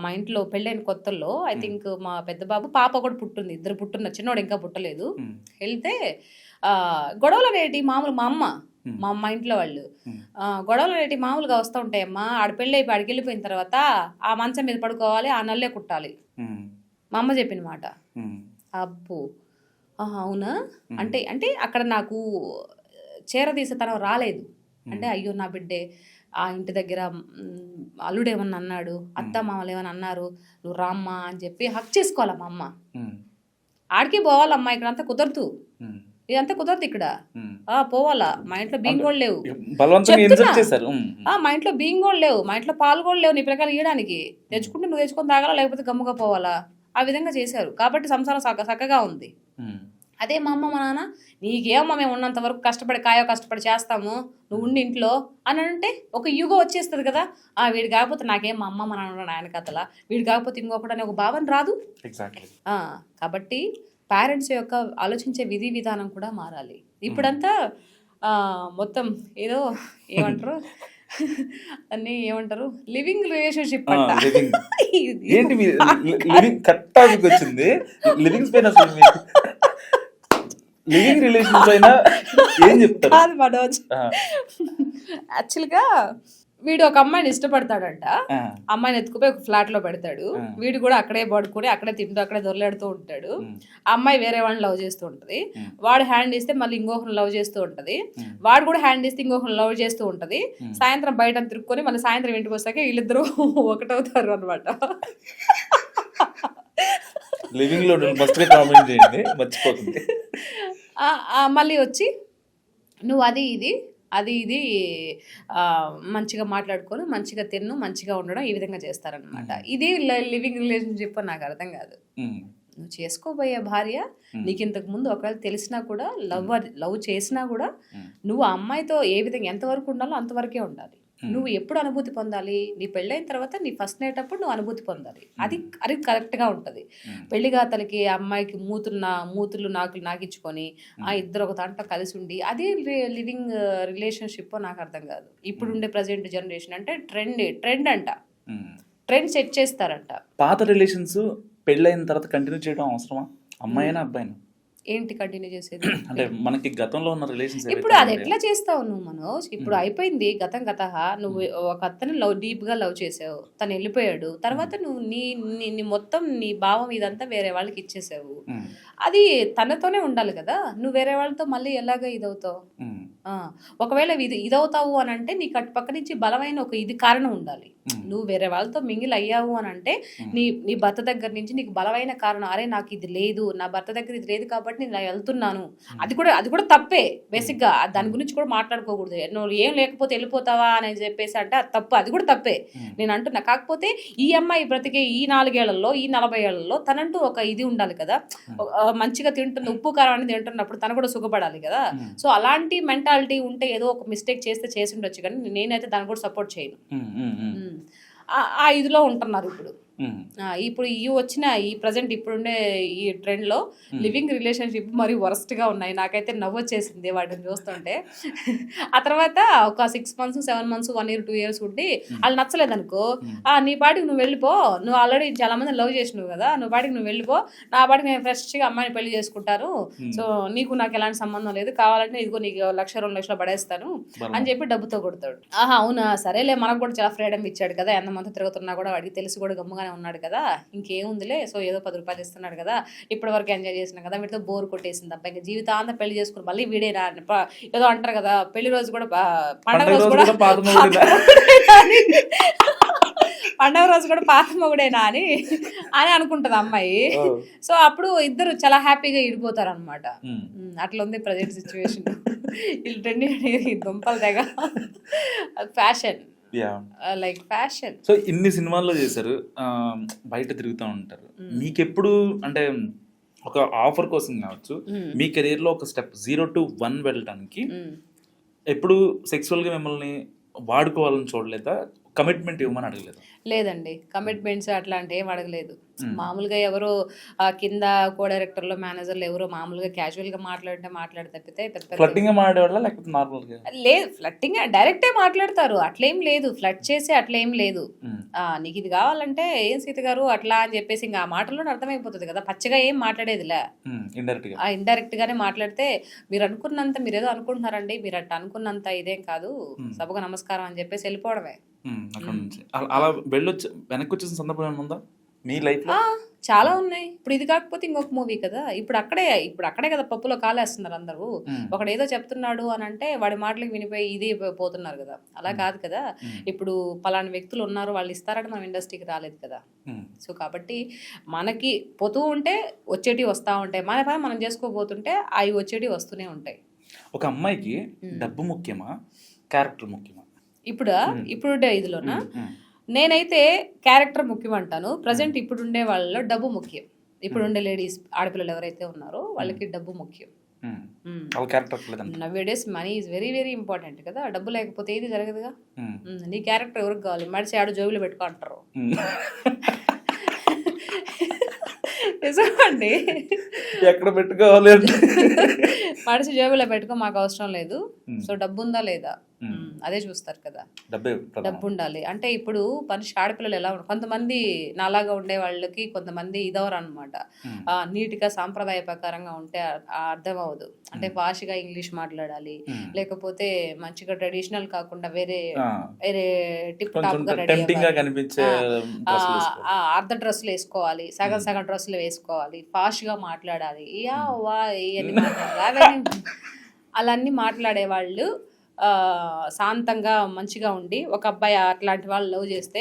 మా ఇంట్లో పెళ్ళైన కొత్తల్లో ఐ థింక్ మా పెద్ద బాబు పాప కూడా పుట్టింది, 2 పుట్టున్న, చిన్నోడు ఇంకా పుట్టలేదు. వెళ్తే గొడవలు అనేటి మామూలు మా అమ్మ ఇంట్లో వాళ్ళు గొడవలు అనేటి మామూలుగా వస్తూ ఉంటాయమ్మా. ఆడ పెళ్ళి అయిపోయి ఆడికి వెళ్ళిపోయిన తర్వాత ఆ మంచం మీద పడుకోవాలి, ఆ నల్లే కుట్టాలి, మా అమ్మ చెప్పిన మాట. అబ్బో అవునా అంటే అక్కడ నాకు చేరదీసేతనం రాలేదు. అంటే అయ్యో నా బిడ్డే, ఆ ఇంటి దగ్గర అల్లుడేమన్నా అన్నాడు, అత్త మామలు ఏమన్నా అన్నారు, నువ్వు రామ్మా అని చెప్పి హక్ చేసుకోవాలా మా అమ్మ. ఆడికి పోవాలమ్మా, ఇక్కడ అంతా కుదరదు, ఇదంతా కుదరదు ఇక్కడ, పోవాలా. మా ఇంట్లో బియ్యం కూడా లేవు, మా ఇంట్లో బియ్యం కూడా లేవు, మా ఇంట్లో పాలు కూడా లేవు నీ పిల్లకాయలు ఇవ్వడానికి, తెచ్చుకుంటే నువ్వు తెచ్చుకొని తాగాలా, లేకపోతే గమ్ముగా పోవాలా. ఆ విధంగా చేశారు కాబట్టి సంసారం చక్కగా ఉంది. అదే మా అమ్మ మా నాన్న, నీకేమమ్మా మేము ఉన్నంత వరకు కష్టపడి చేస్తాము, నువ్వు ఉండి ఇంట్లో అని అంటే ఒక యుగం వచ్చేస్తుంది కదా. వీడు కాకపోతే నాకేం మా అమ్మ మా నాన్న ఆయన కథలా, వీడు కాకపోతే ఇంకొకటి అనే ఒక భావన రాదు. కాబట్టి పేరెంట్స్ యొక్క ఆలోచించే విధి విధానం కూడా మారాలి. ఇప్పుడంతా మొత్తం ఏదో ఏమంటారు అన్ని ఏమంటారు లివింగ్ రిలేషన్షిప్ లివింగ్ రిలేషన్స్ అయినా ఏం చెప్తారు? కాదు మనోజ్, యాక్చువల్గా వీడు ఒక అమ్మాయిని ఇష్టపడతాడంట, అమ్మాయిని ఎత్తుకుపోయి ఒక ఫ్లాట్ లో పెడతాడు, వీడు కూడా అక్కడే పడుకుని అక్కడే తింటూ అక్కడే దొరలాడుతూ ఉంటాడు. ఆ అమ్మాయి వేరే వాళ్ళని లవ్ చేస్తూ ఉంటది, వాడు హ్యాండ్ ఇస్తే మళ్ళీ ఇంకొకరిని లవ్ చేస్తూ ఉంటది, వాడు కూడా హ్యాండ్ ఇస్తే ఇంకొకరిని లవ్ చేస్తూ ఉంటది. సాయంత్రం బయట తిరుక్కొని మళ్ళీ సాయంత్రం ఇంటికి వస్తాక వీళ్ళిద్దరూ ఒకటవుతారు అనమాట. లివింగ్ లో మస్ట్ కామెంట్ చేయండి, మర్చిపోతుంది. మళ్ళీ వచ్చి నువ్వు అది ఇది మంచిగా మాట్లాడుకొని మంచిగా తిన్ను, మంచిగా ఉండడం, ఈ విధంగా చేస్తారనమాట. ఇది లివింగ్ రిలేషన్షిప్ నాకు అర్థం కాదు. నువ్వు చేసుకోబోయే భార్య నీకు ఇంతకు ముందు ఒకవేళ తెలిసినా కూడా లవ్ చేసినా కూడా నువ్వు ఆ అమ్మాయితో ఏ విధంగా ఎంతవరకు ఉండాలో అంతవరకే ఉండాలి. నువ్వు ఎప్పుడు అనుభూతి పొందాలి? నీ పెళ్ళైన తర్వాత నీ ఫస్ట్ నైట్ అప్పుడు నువ్వు అనుభూతి పొందాలి. అది అది కరెక్ట్గా ఉంటుంది. పెళ్లి గాతలకి అమ్మాయికి మూతులు నాకిచ్చుకొని ఆ ఇద్దరు ఒక దాంట్లో కలిసి ఉండి అది లివింగ్ రిలేషన్షిప్ నాకు అర్థం కాదు. ఇప్పుడు ఉండే ప్రజెంట్ జనరేషన్ అంటే ట్రెండ్ అంట, ట్రెండ్ సెట్ చేస్తారంట. పాత రిలేషన్స్ పెళ్ళైన తర్వాత కంటిన్యూ చేయడం అవసరమా? అమ్మాయినా అబ్బాయినా? ఏంటి కంటిన్యూ చేసేది? అంటే మనకి గతంలో ఉన్న రిలేషన్స్ ఇప్పుడు అది ఎట్లా చేస్తావు నువ్వు మనోజ్? ఇప్పుడు అయిపోయింది గతం గతహ. నువ్వు ఒక అతను డీప్ గా లవ్ చేసావు, తను వెళ్ళిపోయాడు, తర్వాత నువ్వు నీ మొత్తం నీ భావం ఇదంతా వేరే వాళ్ళకి ఇచ్చేసావు. అది తనతోనే ఉండాలి కదా. నువ్వు వేరే వాళ్ళతో మళ్ళీ ఎలాగ ఇదవుతావు? ఒకవేళ ఇదవుతావు అని అంటే నీకు అటు పక్క నుంచి బలమైన ఒక ఇది కారణం ఉండాలి. నువ్వు వేరే వాళ్ళతో మింగిల్ అయ్యావు అని అంటే నీ భర్త దగ్గర నుంచి నీకు బలమైన కారణం, అరే నాకు ఇది లేదు, నా భర్త దగ్గర ఇది లేదు కాబట్టి నేను వెళ్తున్నాను. అది కూడా తప్పే. బేసిక్ గా దాని గురించి కూడా మాట్లాడుకోకూడదు. నువ్వు ఏం లేకపోతే వెళ్ళిపోతావా అని చెప్పేసి అంటే అది తప్పు, అది కూడా తప్పే నేను అంటున్నా. కాకపోతే ఈ అమ్మాయి బ్రతికే ఈ 4 ఏళ్లలో ఈ 40 ఏళ్లలో తనంటూ ఒక ఇది ఉండాలి కదా. మంచిగా తింటున్న ఉప్పు కారం అనేది తింటున్నప్పుడు తను కూడా సుఖపడాలి కదా. సో అలాంటి మెంటాలిటీ ఉంటే ఏదో ఒక మిస్టేక్ చేసి ఉండొచ్చు, కానీ నేనైతే దాన్ని కూడా సపోర్ట్ చేయను. ఆ ఇదిలో ఉంటున్నారు ఇప్పుడు ఈ వచ్చిన ఈ ప్రజెంట్ ఇప్పుడుండే ఈ ట్రెండ్ లో లివింగ్ రిలేషన్షిప్ మరి వరస్ట్ గా ఉన్నాయి. నాకైతే నవ్వు వచ్చేసింది వాటిని చూస్తుంటే. ఆ తర్వాత ఒక 6 months 7 months 1 year 2 years ఉండి వాళ్ళు నచ్చలేదు అనుకో, నీ పాటికి నువ్వు వెళ్ళిపో, నువ్వు ఆల్రెడీ చాలా మంది లవ్ చేసినావు కదా, నువ్వు పాటికి నువ్వు వెళ్ళిపో, నా పాటికి నేను ఫ్రెష్ గా అమ్మాయిని పెళ్లి చేసుకుంటాను, సో నీకు నాకు ఎలాంటి సంబంధం లేదు, కావాలంటే ఇదిగో నీకు 1,00,000 2 లక్షలు పడేస్తాను అని చెప్పి డబ్బుతో కొడతాడు. అవునా సరేలే, మనకు కూడా చాలా ఫ్రీడమ్ ఇచ్చాడు కదా, ఎంతమంది తిరుగుతున్నా కూడా వాడికి తెలిసి కూడా గమ్ముగా ఉన్నాడు కదా, ఇంకేముందిలే, సో ఏదో 10 రూపాయలు ఇస్తున్నాడు కదా, ఇప్పటి వరకు ఎంజాయ్ చేసినా కదా, వీటితో బోర్ కొట్టేసింది అబ్బా, ఇంకా జీవితాంతం పెళ్లి చేసుకుని మళ్ళీ వీడే ఏదో అంటారు కదా, పెళ్లి రోజు కూడా పండగ రోజు కూడా పండగ రోజు కూడా పాత మొగుడేనా అని అనుకుంటది అమ్మాయి. సో అప్పుడు ఇద్దరు చాలా హ్యాపీగా ఇడిపోతారు అనమాట. అట్లా ఉంది ప్రజెంట్ సిచ్యువేషన్. వీళ్ళు ట్రెండింగ్ దుంపలు తెగ ఫ్యాషన్, లైక్ ఫ్యాషన్. సో ఇన్ని సినిమాల్లో చేశారు, బయట తిరుగుతూ ఉంటారు. మీకెప్పుడు అంటే ఒక ఆఫర్ కోసం కావచ్చు, మీ కెరీర్ లో ఒక స్టెప్ 0 to 1 వెళ్ళడానికి ఎప్పుడు సెక్సువల్ గా మిమ్మల్ని వాడుకోవాలని చూడలేదా? కమిట్మెంట్ ఇవ్వమని అడగలేదు? లేదండి, కమిట్మెంట్స్ అట్లాంటి ఏం అడగలేదు. మామూలుగా ఎవరో కింద కో డైరెక్టర్లు మేనేజర్లు ఎవరో మామూలుగా క్యాజువల్ గా మాట్లాడి తప్పితే ఫ్లట్టింగ్ మాట్లాడేవాళ్ళ లేకపోతే నార్మల్ గా? లేదు, ఫ్లట్టింగ్ డైరెక్టే మాట్లాడతారు, అట్లేం లేదు. ఫ్లట్ చేసి అట్లేం లేదు. నీకు ఇది కావాలంటే ఏం సీత గారు అట్లా అని చెప్పేసి ఇంకా ఆ మాటల్లో అర్థమైపోతుంది కదా, పచ్చగా ఏం మాట్లాడేదిలే, ఇండైరెక్ట్ గానే మాట్లాడితే మీరు అనుకున్నంత మీరు ఏదో అనుకుంటున్నారండి, మీరు అట్లా అనుకున్నంత ఇదేం కాదు, సభకు నమస్కారం అని చెప్పేసి వెళ్ళిపోవడమే. అలా వెళ్ళొచ్చు వెనక్కి వచ్చేసిన సందర్భం ఏమైనా ఉందా మీ లైఫ్ లో? చాలా ఉన్నాయి. ఇప్పుడు ఇది కాకపోతే ఇంకొక మూవీ కదా, ఇప్పుడు అక్కడే కదా పప్పులో కాలేస్తున్నారు అందరూ. ఒకడు ఏదో చెప్తున్నాడు అని అంటే వాడి మాటలకు వినిపోయి ఇది పోతున్నారు కదా, అలా కాదు కదా. ఇప్పుడు పలానా వ్యక్తులు ఉన్నారు, వాళ్ళు ఇస్తారని మనం ఇండస్ట్రీకి రాలేదు కదా. సో కాబట్టి మనకి పోతూ ఉంటే వచ్చేటివి వస్తూ ఉంటాయి, మన పని మనం చేసుకోబోతుంటే అవి వచ్చేటివి వస్తూనే ఉంటాయి. ఒక అమ్మాయికి డబ్బు ముఖ్యమా, క్యారెక్టర్ ముఖ్యమా? ఇప్పుడుండే ఇదిలోనా నేనైతే క్యారెక్టర్ ముఖ్యం అంటాను. ప్రజెంట్ ఇప్పుడుండే వాళ్ళలో డబ్బు ముఖ్యం. ఇప్పుడుండే లేడీస్ ఆడపిల్లలు ఎవరైతే ఉన్నారో వాళ్ళకి డబ్బు ముఖ్యం. Nowadays money is very very important కదా, డబ్బు లేకపోతే ఏది జరగదుగా. నీ క్యారెక్టర్ ఎవరికి కావాలి? మడిచి ఆడు జోబులో పెట్టుకో అంటారు. నిజమండి, ఎక్కడ పెట్టుకోవాలి మడిచి జేబులో పెట్టుకో, మాకు అవసరం లేదు. సో డబ్బు ఉందా లేదా అదే చూస్తారు కదా, డబ్బు ఉండాలి. అంటే ఇప్పుడు మనిషి ఆడపిల్లలు ఎలా ఉంటారు, కొంతమంది నాలాగా ఉండే వాళ్ళకి కొంతమంది ఇదవరు అనమాట. నీట్గా సాంప్రదాయ ప్రకారంగా ఉంటే అర్థం అవ్వదు. అంటే భాషగా ఇంగ్లీష్ మాట్లాడాలి, లేకపోతే మంచిగా ట్రెడిషనల్ కాకుండా వేరే టిప్ టాప్ గా రెడీ అర్ధ డ్రెస్సులు వేసుకోవాలి, సగం డ్రెస్సులు వేసుకోవాలి, ఫాస్ట్ గా మాట్లాడాలి, అలాన్ని మాట్లాడే వాళ్ళు శాంతంగా మంచిగా ఉండి ఒక అబ్బాయి అట్లాంటి వాళ్ళు లవ్ చేస్తే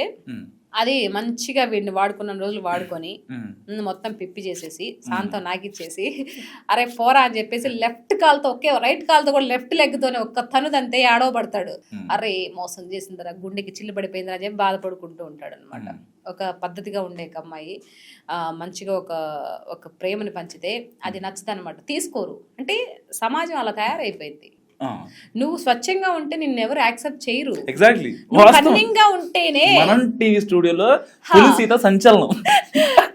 అది మంచిగా వీడిని వాడుకున్న రోజులు వాడుకొని మొత్తం పిప్పి చేసేసి శాంతం నాకిచ్చేసి అరే పోరా అని చెప్పేసి లెఫ్ట్ కాల్తో రైట్ కాల్తో కూడా లెఫ్ట్ లెగ్ తోనే ఒక్క తనుదంతే ఆడవబడతాడు. అరే మోసం చేసిందరా, గుండెకి చిల్లు పడిపోయిందిరా అని చెప్పి బాధపడుకుంటూ ఉంటాడు అనమాట. ఒక పద్ధతిగా ఉండే అమ్మాయి మంచిగా ఒక ప్రేమని పంచితే అది నచ్చదనమాట, తీసుకోరు. అంటే సమాజం అలా తయారైపోయింది. నువ్వు స్వచ్ఛంగా ఉంటే నిన్ను ఎవరు యాక్సెప్ట్ చేయరు. ఎగ్జాక్ట్లీ నువ్వు కన్నింగ్ గా ఉంటేనే మనం టీవీ స్టూడియోలో పులిసీత సంచలనం.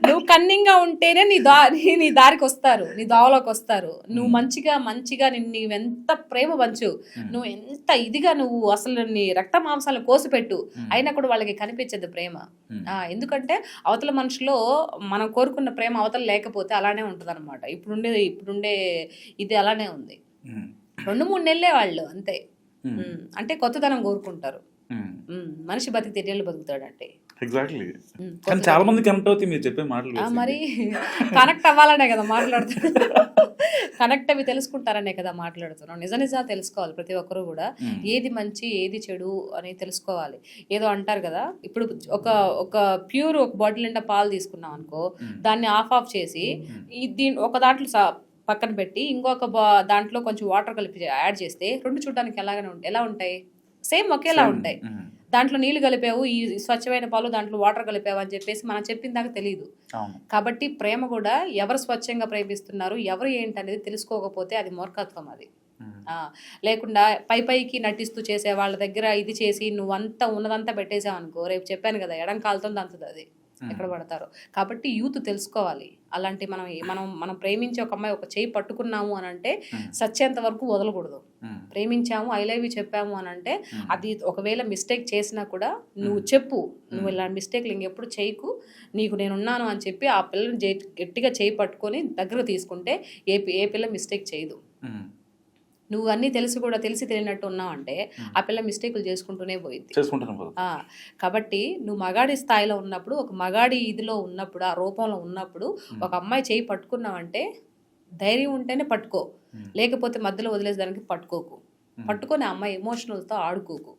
నువ్వు కన్నింగ్ గా ఉంటేనే నీ దారికి వస్తారు, నీ దోవలోకి వస్తారు. నువ్వు మంచిగా నీవెంత ప్రేమ పంచు, నువ్వు ఎంత ఇదిగా నువ్వు అసలు నీ రక్త మాంసాలు కోసిపెట్టు, అయినా కూడా వాళ్ళకి కనిపించదు ప్రేమ. ఎందుకంటే అవతల మనుషులో మనం కోరుకున్న ప్రేమ అవతల లేకపోతే అలానే ఉంటది అనమాట. ఇప్పుడుండే ఇది అలానే ఉంది. 2-3 నెలలే వాళ్ళు అంతే. అంటే కొత్తదనం కోరుకుంటారు. మనిషి బతికి తెరియలు బతుకుతాడంటే ఎగ్జాక్ట్లీ. కానీ చాలా మంది కనెక్ట్ అవుతాయి మీరు చెప్పే మాటలు. మరి కనెక్ట్ అవ్వాలనే కదా మాట్లాడుతున్నాం, కనెక్ట్ అవి తెలుసుకుంటారనే కదా మాట్లాడుతున్నాం. నిజాలు తెలుసుకోవాలి ప్రతి ఒక్కరు కూడా. ఏది మంచి ఏది చెడు అని తెలుసుకోవాలి. ఏదో అంటారు కదా, ఇప్పుడు ఒక ప్యూర్ ఒక బాటిల్ నిండా పాలు తీసుకున్నాం అనుకో, దాన్ని ఆఫ్ చేసి ఒక దాంట్లో పక్కన పెట్టి ఇంకొక దాంట్లో కొంచెం వాటర్ కలిపి యాడ్ చేస్తే రెండు చూడడానికి ఎలా ఉంటాయి? సేమ్ ఒకేలా ఉంటాయి. దాంట్లో నీళ్లు కలిపావు, ఈ స్వచ్ఛమైన పాలు దాంట్లో వాటర్ కలిపావు అని చెప్పేసి మనం చెప్పిన దాకా తెలియదు. కాబట్టి ప్రేమ కూడా ఎవరు స్వచ్ఛంగా ప్రేమిస్తున్నారు, ఎవరు ఏంటి అనేది తెలుసుకోకపోతే అది మూర్ఖత్వం. అది లేకుండా పైకి నటిస్తూ చేసే వాళ్ళ దగ్గర ఇది చేసి నువ్వంతా ఉన్నదంతా పెట్టేసావు అనుకో, రేపు చెప్పాను కదా ఎడం కాలుతో దంతది అది ఎక్కడ పడతారో. కాబట్టి యూత్ తెలుసుకోవాలి. అలాంటి మనం ప్రేమించే ఒక అమ్మాయి ఒక చేయి పట్టుకున్నాము అని అంటే సచ్చేంత వరకు వదలకూడదు. ప్రేమించాము, ఐ లవ్ యూ చెప్పాము అని అంటే అది ఒకవేళ మిస్టేక్ చేసినా కూడా నువ్వు చెప్పు, నువ్వు ఇలాంటి మిస్టేక్లు ఇంకెప్పుడు చేయకు, నీకు నేనున్నాను అని చెప్పి ఆ పిల్లని గట్టిగా చేయి పట్టుకొని దగ్గర తీసుకుంటే ఏ పిల్ల మిస్టేక్ చేయదు. నువ్వు అన్నీ తెలిసి తెలియనట్టు ఉన్నావు అంటే ఆ పిల్ల మిస్టేకులు చేసుకుంటూనే పోయింది. కాబట్టి నువ్వు మగాడి స్థాయిలో ఉన్నప్పుడు, ఒక మగాడి ఇదిలో ఉన్నప్పుడు, ఆ రూపంలో ఉన్నప్పుడు ఒక అమ్మాయి చేయి పట్టుకున్నావంటే ధైర్యం ఉంటేనే పట్టుకో, లేకపోతే మధ్యలో వదిలేసేదానికి పట్టుకోకు. పట్టుకొని ఆ అమ్మాయి ఎమోషనల్తో ఆడుకోకు.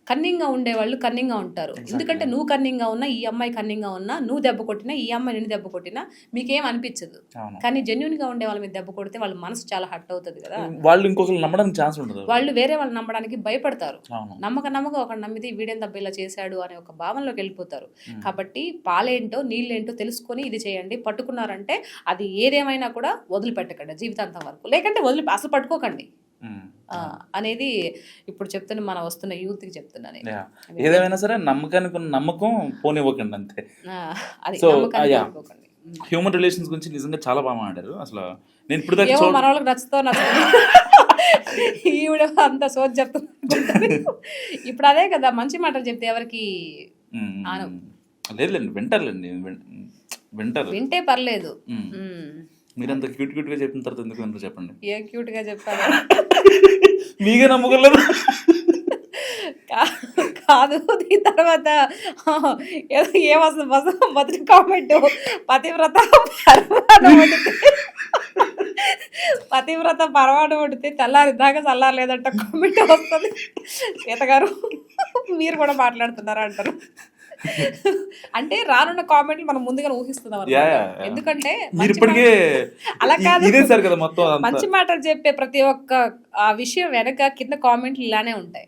కన్నింగ్గా ఉండేవాళ్ళు కన్నింగ్గా ఉంటారు. ఎందుకంటే నువ్వు కన్నింగ్గా ఉన్నా, ఈ అమ్మాయి కన్నింగ్గా ఉన్నా, నువ్వు దెబ్బ కొట్టినా, ఈ అమ్మాయి నిన్ను దెబ్బ కొట్టినా మీకేం అనిపించదు. కానీ జెన్యున్గా ఉండే వాళ్ళ మీద దెబ్బ కొడితే వాళ్ళ మనసు చాలా హర్ట్ అవుతుంది కదా. వాళ్ళు ఇంకొకరు నమ్మడానికి ఛాన్స్ ఉండదు. వాళ్ళు వేరే వాళ్ళు నమ్మడానికి భయపడతారు. నమ్మక ఒకటి నమ్మితే వీడేం దెబ్బ ఇలా చేశాడు అనే ఒక భావనలోకి వెళ్ళిపోతారు. కాబట్టి పాలేంటో నీళ్ళేంటో తెలుసుకొని ఇది చేయండి. పట్టుకున్నారంటే అది ఏదేమైనా కూడా వదిలిపెట్టకండి జీవితాంతం వరకు, లేకంటే అసలు పట్టుకోకండి అనేది ఇప్పుడు చెప్తున్నా, మన వస్తున్న యూత్ కి చెప్తున్నాను. ఏదేమైనా సరే నమ్మకం పోనివ్వకండి అంతే. హ్యూమన్ రిలేషన్స్ గురించి నిజంగా చాలా బాగా మాట్లాడారు. అసలు నేను ఇప్పుడు మన వాళ్ళకి నచ్చుతా ఈవిడ అంత సోచ్ చెప్తున్నా. ఇప్పుడు అదే కదా, మంచి మాటలు చెప్తే ఎవరికి లేదులేండి, వింటారు, వింటే పర్లేదు. మీరంత క్యూట్ గా చెప్పిన తర్వాత ఎందుకు వింటారు చెప్పండి. ఏ క్యూట్ గా చెప్పారు, మీకే నమ్మకలేదు కాదు. దీని తర్వాత ఏమొస్తుంది మొదటి కామెంట్, పతివ్రత పరవాడు పడితే తెల్లారి దాకా చల్లారలేదంట కామెంట్ వస్తుంది. సీత గారు మీరు కూడా మాట్లాడుతున్నారా అంటారు. అంటే రానున్న కామెంట్లు మనం ముందుగా ఊహిస్తున్నాం. ఎందుకంటే అలా కాదు, మంచి మాటలు చెప్పే ప్రతి ఒక్క ఆ విషయం వెనక కింద కామెంట్లు ఇలానే ఉంటాయి.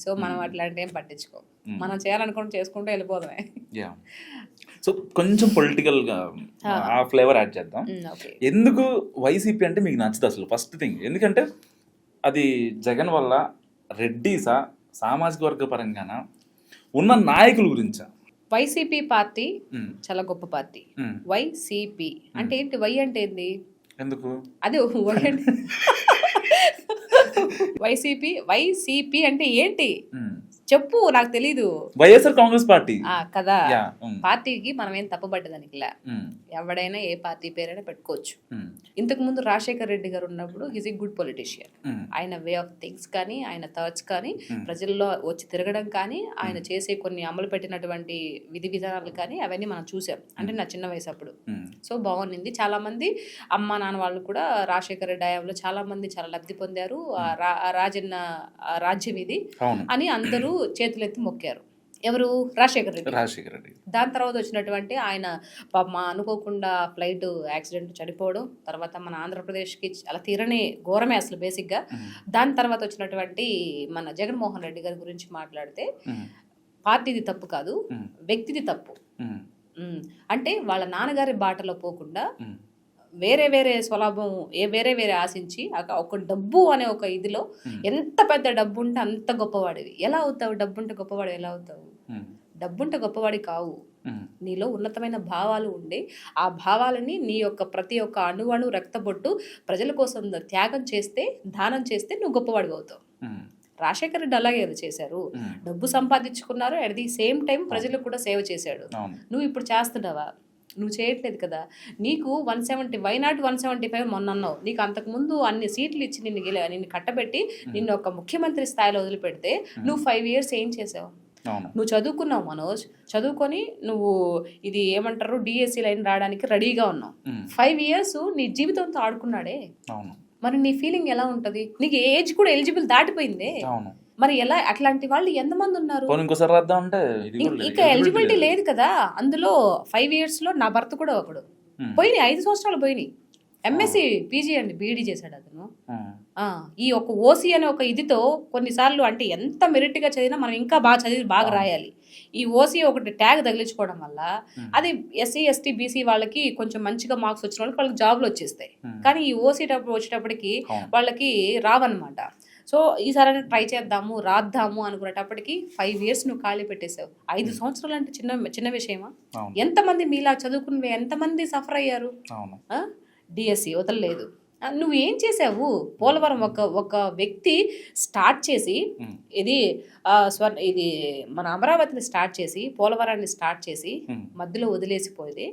సో మనం అట్లాంటి ఏం పట్టించుకో, మనం చేయాలనుకుంటే చేసుకుంటూ వెళ్ళిపోదామే. సో కొంచెం పొలిటికల్ గా ఆ ఫ్లేవర్ యాడ్ చేద్దాం. ఎందుకు వైసీపీ అంటే మీకు నచ్చదు అసలు? ఫస్ట్ థింగ్, ఎందుకంటే అది జగన్ వల్ల రెడ్డిసా, సామాజిక వర్గ పరంగాన ఉన్న నాయకుల గురించా? వైసీపీ పార్టీ చాలా గొప్ప పార్టీ. వైసీపీ అంటే ఏంటి? వై అంటే ఏంది? ఎందుకు అదే వై అంటే వైసీపీ అంటే ఏంటి చెప్పు, నాకు తెలీదు. వైఎస్ఆర్ కాంగ్రెస్ పార్టీ కదా. పార్టీకి మనం ఏం తప్పబడ్డదానికిలా, ఎవడైనా ఏ పార్టీ పేరైనా పెట్టుకోవచ్చు. ఇంతకు ముందు రాజశేఖర్ రెడ్డి గారు ఉన్నప్పుడు ఈజ్ ఏ గుడ్ పొలిటీషియన్. ఆయన వే ఆఫ్ థింగ్స్ కానీ, ఆయన థాట్స్ కానీ, ప్రజల్లో వచ్చి తిరగడం కానీ, ఆయన చేసే కొన్ని అమలు పెట్టినటువంటి విధి విధానాలు కానీ అవన్నీ మనం చూసాం. అంటే నా చిన్న వయసు అప్పుడు. సో బాగుంది. చాలా మంది అమ్మ నాన్న వాళ్ళు కూడా రాజశేఖర్ రెడ్డి హయాంలో చాలా మంది చాలా లబ్ధి పొందారు. రాజన్న రాజ్యం ఇది అని అందరూ చేతులెత్తి మొక్కారు. ఎవరు? రాజశేఖర్ రెడ్డి. దాని తర్వాత వచ్చినటువంటి ఆయన అనుకోకుండా ఫ్లైట్ యాక్సిడెంట్ చనిపోవడం, తర్వాత మన ఆంధ్రప్రదేశ్కి అలా తీరని ఘోరమే అసలు బేసిక్గా. దాని తర్వాత వచ్చినటువంటి మన జగన్మోహన్ రెడ్డి గారి గురించి మాట్లాడితే పార్టీది తప్పు కాదు, వ్యక్తిది తప్పు. అంటే వాళ్ళ నాన్నగారి బాటలో పోకుండా వేరే వేరే స్వలాభం వేరే వేరే ఆశించి ఒక డబ్బు అనే ఒక ఇదిలో ఎంత పెద్ద డబ్బు ఉంటే అంత గొప్పవాడివి ఎలా అవుతావు? డబ్బు ఉంటే గొప్పవాడు ఎలా అవుతావు? డబ్బుంటే గొప్పవాడి కావు. నీలో ఉన్నతమైన భావాలు ఉండి ఆ భావాలని నీ యొక్క ప్రతి ఒక్క అణువణు రక్తబొట్టు ప్రజల కోసం త్యాగం చేస్తే, దానం చేస్తే నువ్వు గొప్పవాడివి అవుతావు. రాజశేఖర్ రెడ్డి అలాగే కదా చేశారు. డబ్బు సంపాదించుకున్నారు, అట్ ది సేమ్ టైం ప్రజలకు కూడా సేవ చేశాడు. నువ్వు ఇప్పుడు చేస్తున్నావా? నువ్వు చేయట్లేదు కదా. నీకు 170 వైనాట్ 175 మొన్న అన్నావు. నీకు అంతకుముందు అన్ని సీట్లు ఇచ్చి నిన్ను కట్టబెట్టి నిన్ను ఒక ముఖ్యమంత్రి స్థాయిలో వదిలిపెడితే నువ్వు 5 years ఏం చేసావు? నువ్వు చదువుకున్నావు మనోజ్, చదువుకొని నువ్వు ఇది ఏమంటారు డిఎస్సి లైన్ రావడానికి రెడీగా ఉన్నావు. 5 years నీ జీవితంతో ఆడుకున్నాడే. మరి నీ ఫీలింగ్ ఎలా ఉంటది? నీకు ఏజ్ కూడా ఎలిజిబుల్ దాటిపోయిందే. మరి ఎలా? అట్లాంటి వాళ్ళు ఎంతమంది ఉన్నారు? ఇక ఎలిజిబిలిటీ లేదు కదా. అందులో 5 years లో నా భర్త కూడా ఒకడు పోయినాయి, 5 సంవత్సరాలు పోయినాయి. ఎంఎస్సి పీజీ అండి, బీఈడీ చేశాడు అతను. ఈ ఒక ఓసీ అనే ఒక ఇదితో కొన్నిసార్లు అంటే ఎంత మెరిట్గా చదివినా మనం ఇంకా బాగా చదివి బాగా రాయాలి. ఈ ఓసీ ఒకటి ట్యాగ్ తగిలించుకోవడం వల్ల అది ఎస్సీ ఎస్టీ బీసీ వాళ్ళకి కొంచెం మంచిగా మార్క్స్ వచ్చిన వాళ్ళకి జాబ్లు వచ్చేస్తాయి. కానీ ఈ ఓసీ వచ్చేటప్పటికి వాళ్ళకి రావన్నమాట. సో ఈసారి ట్రై చేద్దాము, రాద్దాము అనుకునేటప్పటికి 5 years నువ్వు ఖాళీ పెట్టేశావు. 5 సంవత్సరాలు అంటే చిన్న విషయమా? ఎంతమంది మీలా చదువుకుని ఎంతమంది సఫర్ అయ్యారు? డిఎస్సి వదలలేదు. నువ్వు ఏం చేసావు? పోలవరం ఒక వ్యక్తి స్టార్ట్ చేసి ఇది మన అమరావతిని స్టార్ట్ చేసి పోలవరాన్ని స్టార్ట్ చేసి మధ్యలో వదిలేసిపోయేది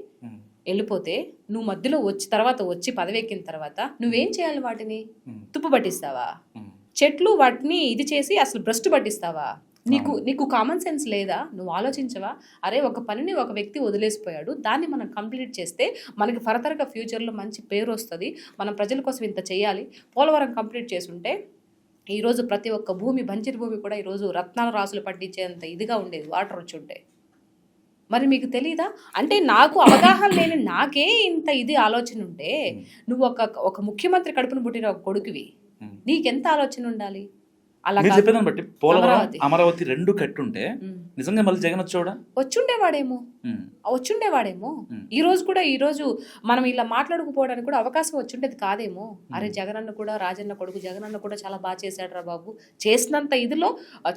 వెళ్ళిపోతే నువ్వు మధ్యలో వచ్చి పదవి ఎక్కిన తర్వాత నువ్వేం చేయాలి? వాటిని తుప్పు పట్టిస్తావా? చెట్లు వాటిని ఇది చేసి అసలు భ్రష్టు పట్టిస్తావా? నీకు కామన్ సెన్స్ లేదా? నువ్వు ఆలోచించవా? అరే ఒక పనిని ఒక వ్యక్తి వదిలేసిపోయాడు, దాన్ని మనం కంప్లీట్ చేస్తే మనకి ఫర్దర్గా ఫ్యూచర్లో మంచి పేరు వస్తుంది, మనం ప్రజల కోసం ఇంత చేయాలి. పోలవరం కంప్లీట్ చేసుంటే ఈరోజు ప్రతి ఒక్క భూమి, బంజరు భూమి కూడా ఈరోజు రత్నాల రాసులు పట్టించేంత ఇదిగా ఉండేది, వాటర్ వచ్చి ఉంటే. మరి మీకు తెలీదా? అంటే నాకు అవగాహన లేని నాకే ఇంత ఇది ఆలోచన ఉంటే నువ్వు ఒక ముఖ్యమంత్రి కడుపును పుట్టిన ఒక కొడుకువి, నీకెంత ఆలోచన ఉండాలి? మీరు చెప్పేదాన్ని బట్టి పోలవరం అమరావతి 2 కట్టుంటే నిజంగా మళ్ళీ జగన్ వచ్చుండేవాడేమో. ఈ రోజు మనం ఇలా మాట్లాడుకుపోవడానికి కూడా అవకాశం వచ్చుండేది కాదేమో. అరే జగనన్న కూడా, రాజన్న కొడుకు జగనన్న కూడా చాలా బాగా చేశాడు రా బాబు, చేసినంత ఇదిలో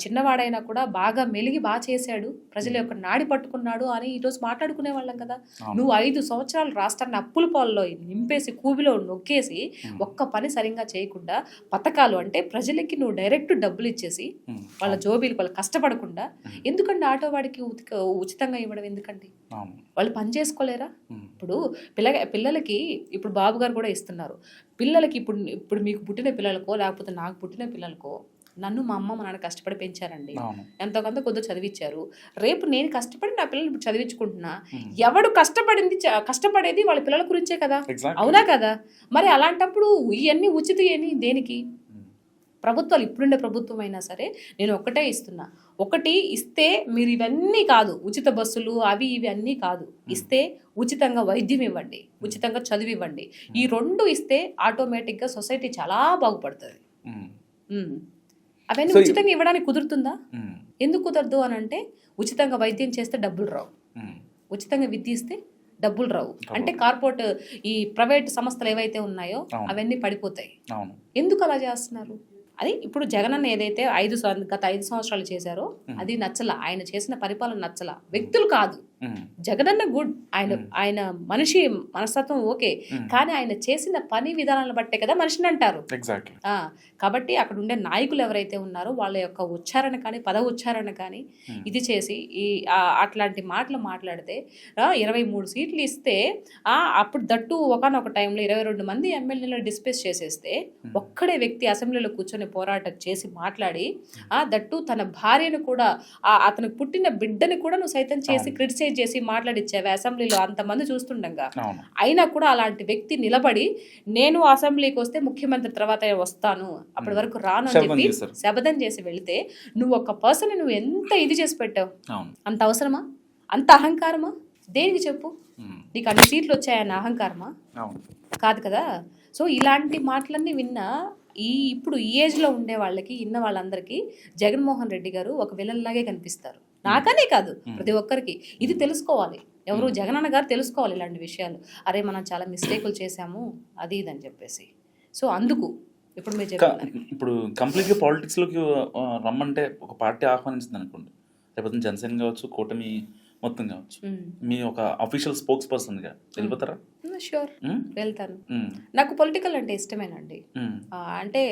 చిన్నవాడైనా కూడా బాగా మెలిగి బాగా చేశాడు, ప్రజల యొక్క నాడి పట్టుకున్నాడు అని ఈరోజు మాట్లాడుకునే వాళ్ళం కదా. నువ్వు 5 సంవత్సరాలు రాష్ట్రాన్ని అప్పుల పాల్లో నింపేసి కూబిలో నొక్కేసి ఒక్క పని సరిగ్గా చేయకుండా పథకాలు అంటే ప్రజలకి నువ్వు డైరెక్ట్ డబ్బులు ఇచ్చేసి వాళ్ళ జోబీలు వాళ్ళు కష్టపడకుండా ఎందుకంటే ఆటో వాడికి ఉచితంగా ఇవ్వడం ఎందుకండి? వాళ్ళు పని చేసుకోలేరా? ఇప్పుడు పిల్లలకి ఇప్పుడు బాబు గారు కూడా ఇస్తున్నారు. పిల్లలకి ఇప్పుడు మీకు పుట్టిన పిల్లలకో లేకపోతే నాకు పుట్టిన పిల్లలకో నన్ను మా అమ్మ మా నాన్న కష్టపడి పెంచారండి, ఎంతో కొంత కొద్దిగా చదివించారు. రేపు నేను కష్టపడి నా పిల్లల్ని ఇప్పుడు చదివించుకుంటున్నా. ఎవడు కష్టపడేది వాళ్ళ పిల్లల గురించే కదా, అవునా కదా? మరి అలాంటప్పుడు ఇవన్నీ ఉచిత దేనికి? ప్రభుత్వాలు ఇప్పుడుండే ప్రభుత్వం అయినా సరే నేను ఒకటే ఇస్తున్నా. ఒకటి ఇస్తే మీరు ఇవన్నీ కాదు, ఉచిత బస్సులు అవి ఇవి అన్నీ కాదు, ఇస్తే ఉచితంగా వైద్యం ఇవ్వండి, ఉచితంగా చదువు ఇవ్వండి. ఈ 2 ఇస్తే ఆటోమేటిక్గా సొసైటీ చాలా బాగుపడుతుంది. అవన్నీ ఉచితంగా ఇవ్వడానికి కుదురుతుందా? ఎందుకు కుదరదు అని అంటే ఉచితంగా వైద్యం చేస్తే డబ్బులు రావు, ఉచితంగా విద్య ఇస్తే డబ్బులు రావు. అంటే కార్పొరేట్ ఈ ప్రైవేట్ సంస్థలు ఏవైతే ఉన్నాయో అవన్నీ పడిపోతాయి. ఎందుకు అలా చేస్తున్నారు? అది ఇప్పుడు జగనన్న ఏదైతే గత 5 సంవత్సరాలు చేశారో అది నచ్చల, ఆయన చేసిన పరిపాలన నచ్చల. వ్యక్తులు కాదు, జగనన్న గుడ్, ఆయన మనిషి మనస్తత్వం ఓకే, కానీ ఆయన చేసిన పని విధానాలను బట్టే కదా మనిషిని అంటారు. కాబట్టి అక్కడ ఉండే నాయకులు ఎవరైతే ఉన్నారో వాళ్ళ యొక్క ఉచ్చారణ కానీ పద ఉచ్చారణ కానీ ఇది చేసి అట్లాంటి మాటలు మాట్లాడితే 23 సీట్లు ఇస్తే అప్పుడు దట్టు ఒకనొక టైంలో 22 మంది ఎమ్మెల్యేలు డిస్పెస్ చేసేస్తే ఒక్కడే వ్యక్తి అసెంబ్లీలో కూర్చొని పోరాటం చేసి మాట్లాడి దట్టు తన భార్యను కూడా అతనికి పుట్టిన బిడ్డని కూడా నువ్వు సైతం చేసి క్రిటిసైజ్ చేసి మాట్లాడిచ్చావు అసెంబ్లీలో అంతమంది చూస్తుండగా. అయినా కూడా అలాంటి వ్యక్తి నిలబడి నేను అసెంబ్లీకి వస్తే ముఖ్యమంత్రి తర్వాత వస్తాను, అప్పటి వరకు రాను అని చెప్పి శపథం చేసి వెళితే నువ్వు ఒక పర్సన్ నువ్వు ఎంత ఇది చేసి పెట్టావు? అంత అవసరమా? అంత అహంకారమా? దేనికి చెప్పు? నీకు అన్ని సీట్లు వచ్చాయన్న అహంకారమా? కాదు కదా. సో ఇలాంటి మాటలన్నీ విన్నా ఇప్పుడు ఈ ఏజ్లో ఉండే వాళ్ళకి ఇన్న వాళ్ళందరికీ జగన్మోహన్ రెడ్డి గారు ఒక విలన్ లాగే కనిపిస్తారు. నాకనే కాదు ప్రతి ఒక్కరికి ఇది తెలుసుకోవాలి. ఎవరు జగనన్న గారు తెలుసుకోవాలి ఇలాంటి విషయాలు. అరే మనం చాలా మిస్టేకులు చేశాము అది ఇది అని చెప్పేసి. సో అందుకు ఇప్పుడు మీరు చెప్పారు ఇప్పుడు కంప్లీట్గా పాలిటిక్స్లోకి రమ్మంటే ఒక పార్టీ ఆహ్వానించింది అనుకోండి, లేకపోతే జనసేన కావచ్చు, కూటమి మొత్తం కావచ్చు, మీ ఒక అఫీషియల్ స్పోక్స్ పర్సన్గా వెళ్ళిపోతారా? షూర్ వెళ్తాను. నాకు పొలిటికల్ అంటే ఇష్టమేనండి. అంటే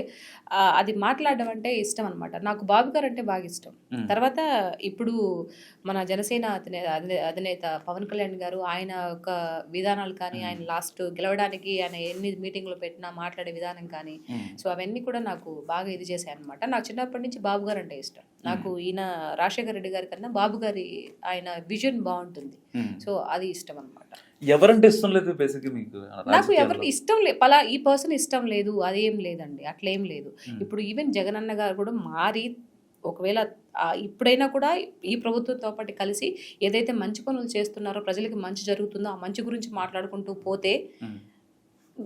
అది మాట్లాడడం అంటే ఇష్టం అనమాట. నాకు బాబు గారు అంటే బాగా ఇష్టం. తర్వాత ఇప్పుడు మన జనసేన అధినేత పవన్ కళ్యాణ్ గారు ఆయన యొక్క విధానాలు కానీ, ఆయన లాస్ట్ గెలవడానికి ఆయన ఎన్ని మీటింగ్లు పెట్టినా మాట్లాడే విధానం కానీ, సో అవన్నీ కూడా నాకు బాగా ఇది చేశాయి అనమాట. నాకు చిన్నప్పటి నుంచి బాబు గారు అంటే ఇష్టం. నాకు ఈయన రాజశేఖర రెడ్డి గారి కన్నా బాబు గారి ఆయన విజన్ బాగుంటుంది. సో అది ఇష్టం అనమాట. ఎవరంటే ఇష్టం లేదు బేసిక్గా మీకు? నాకు ఎవరికి ఇష్టం లేదు, ఈ పర్సన్ ఇష్టం లేదు అదేం లేదండి, అట్లేం లేదు. ఇప్పుడు ఈవెన్ జగనన్న గారు కూడా మారి ఒకవేళ ఇప్పుడైనా కూడా ఈ ప్రభుత్వంతో పాటు కలిసి ఏదైతే మంచి పనులు చేస్తున్నారో, ప్రజలకి మంచి జరుగుతుందో ఆ మంచి గురించి మాట్లాడుకుంటూ పోతే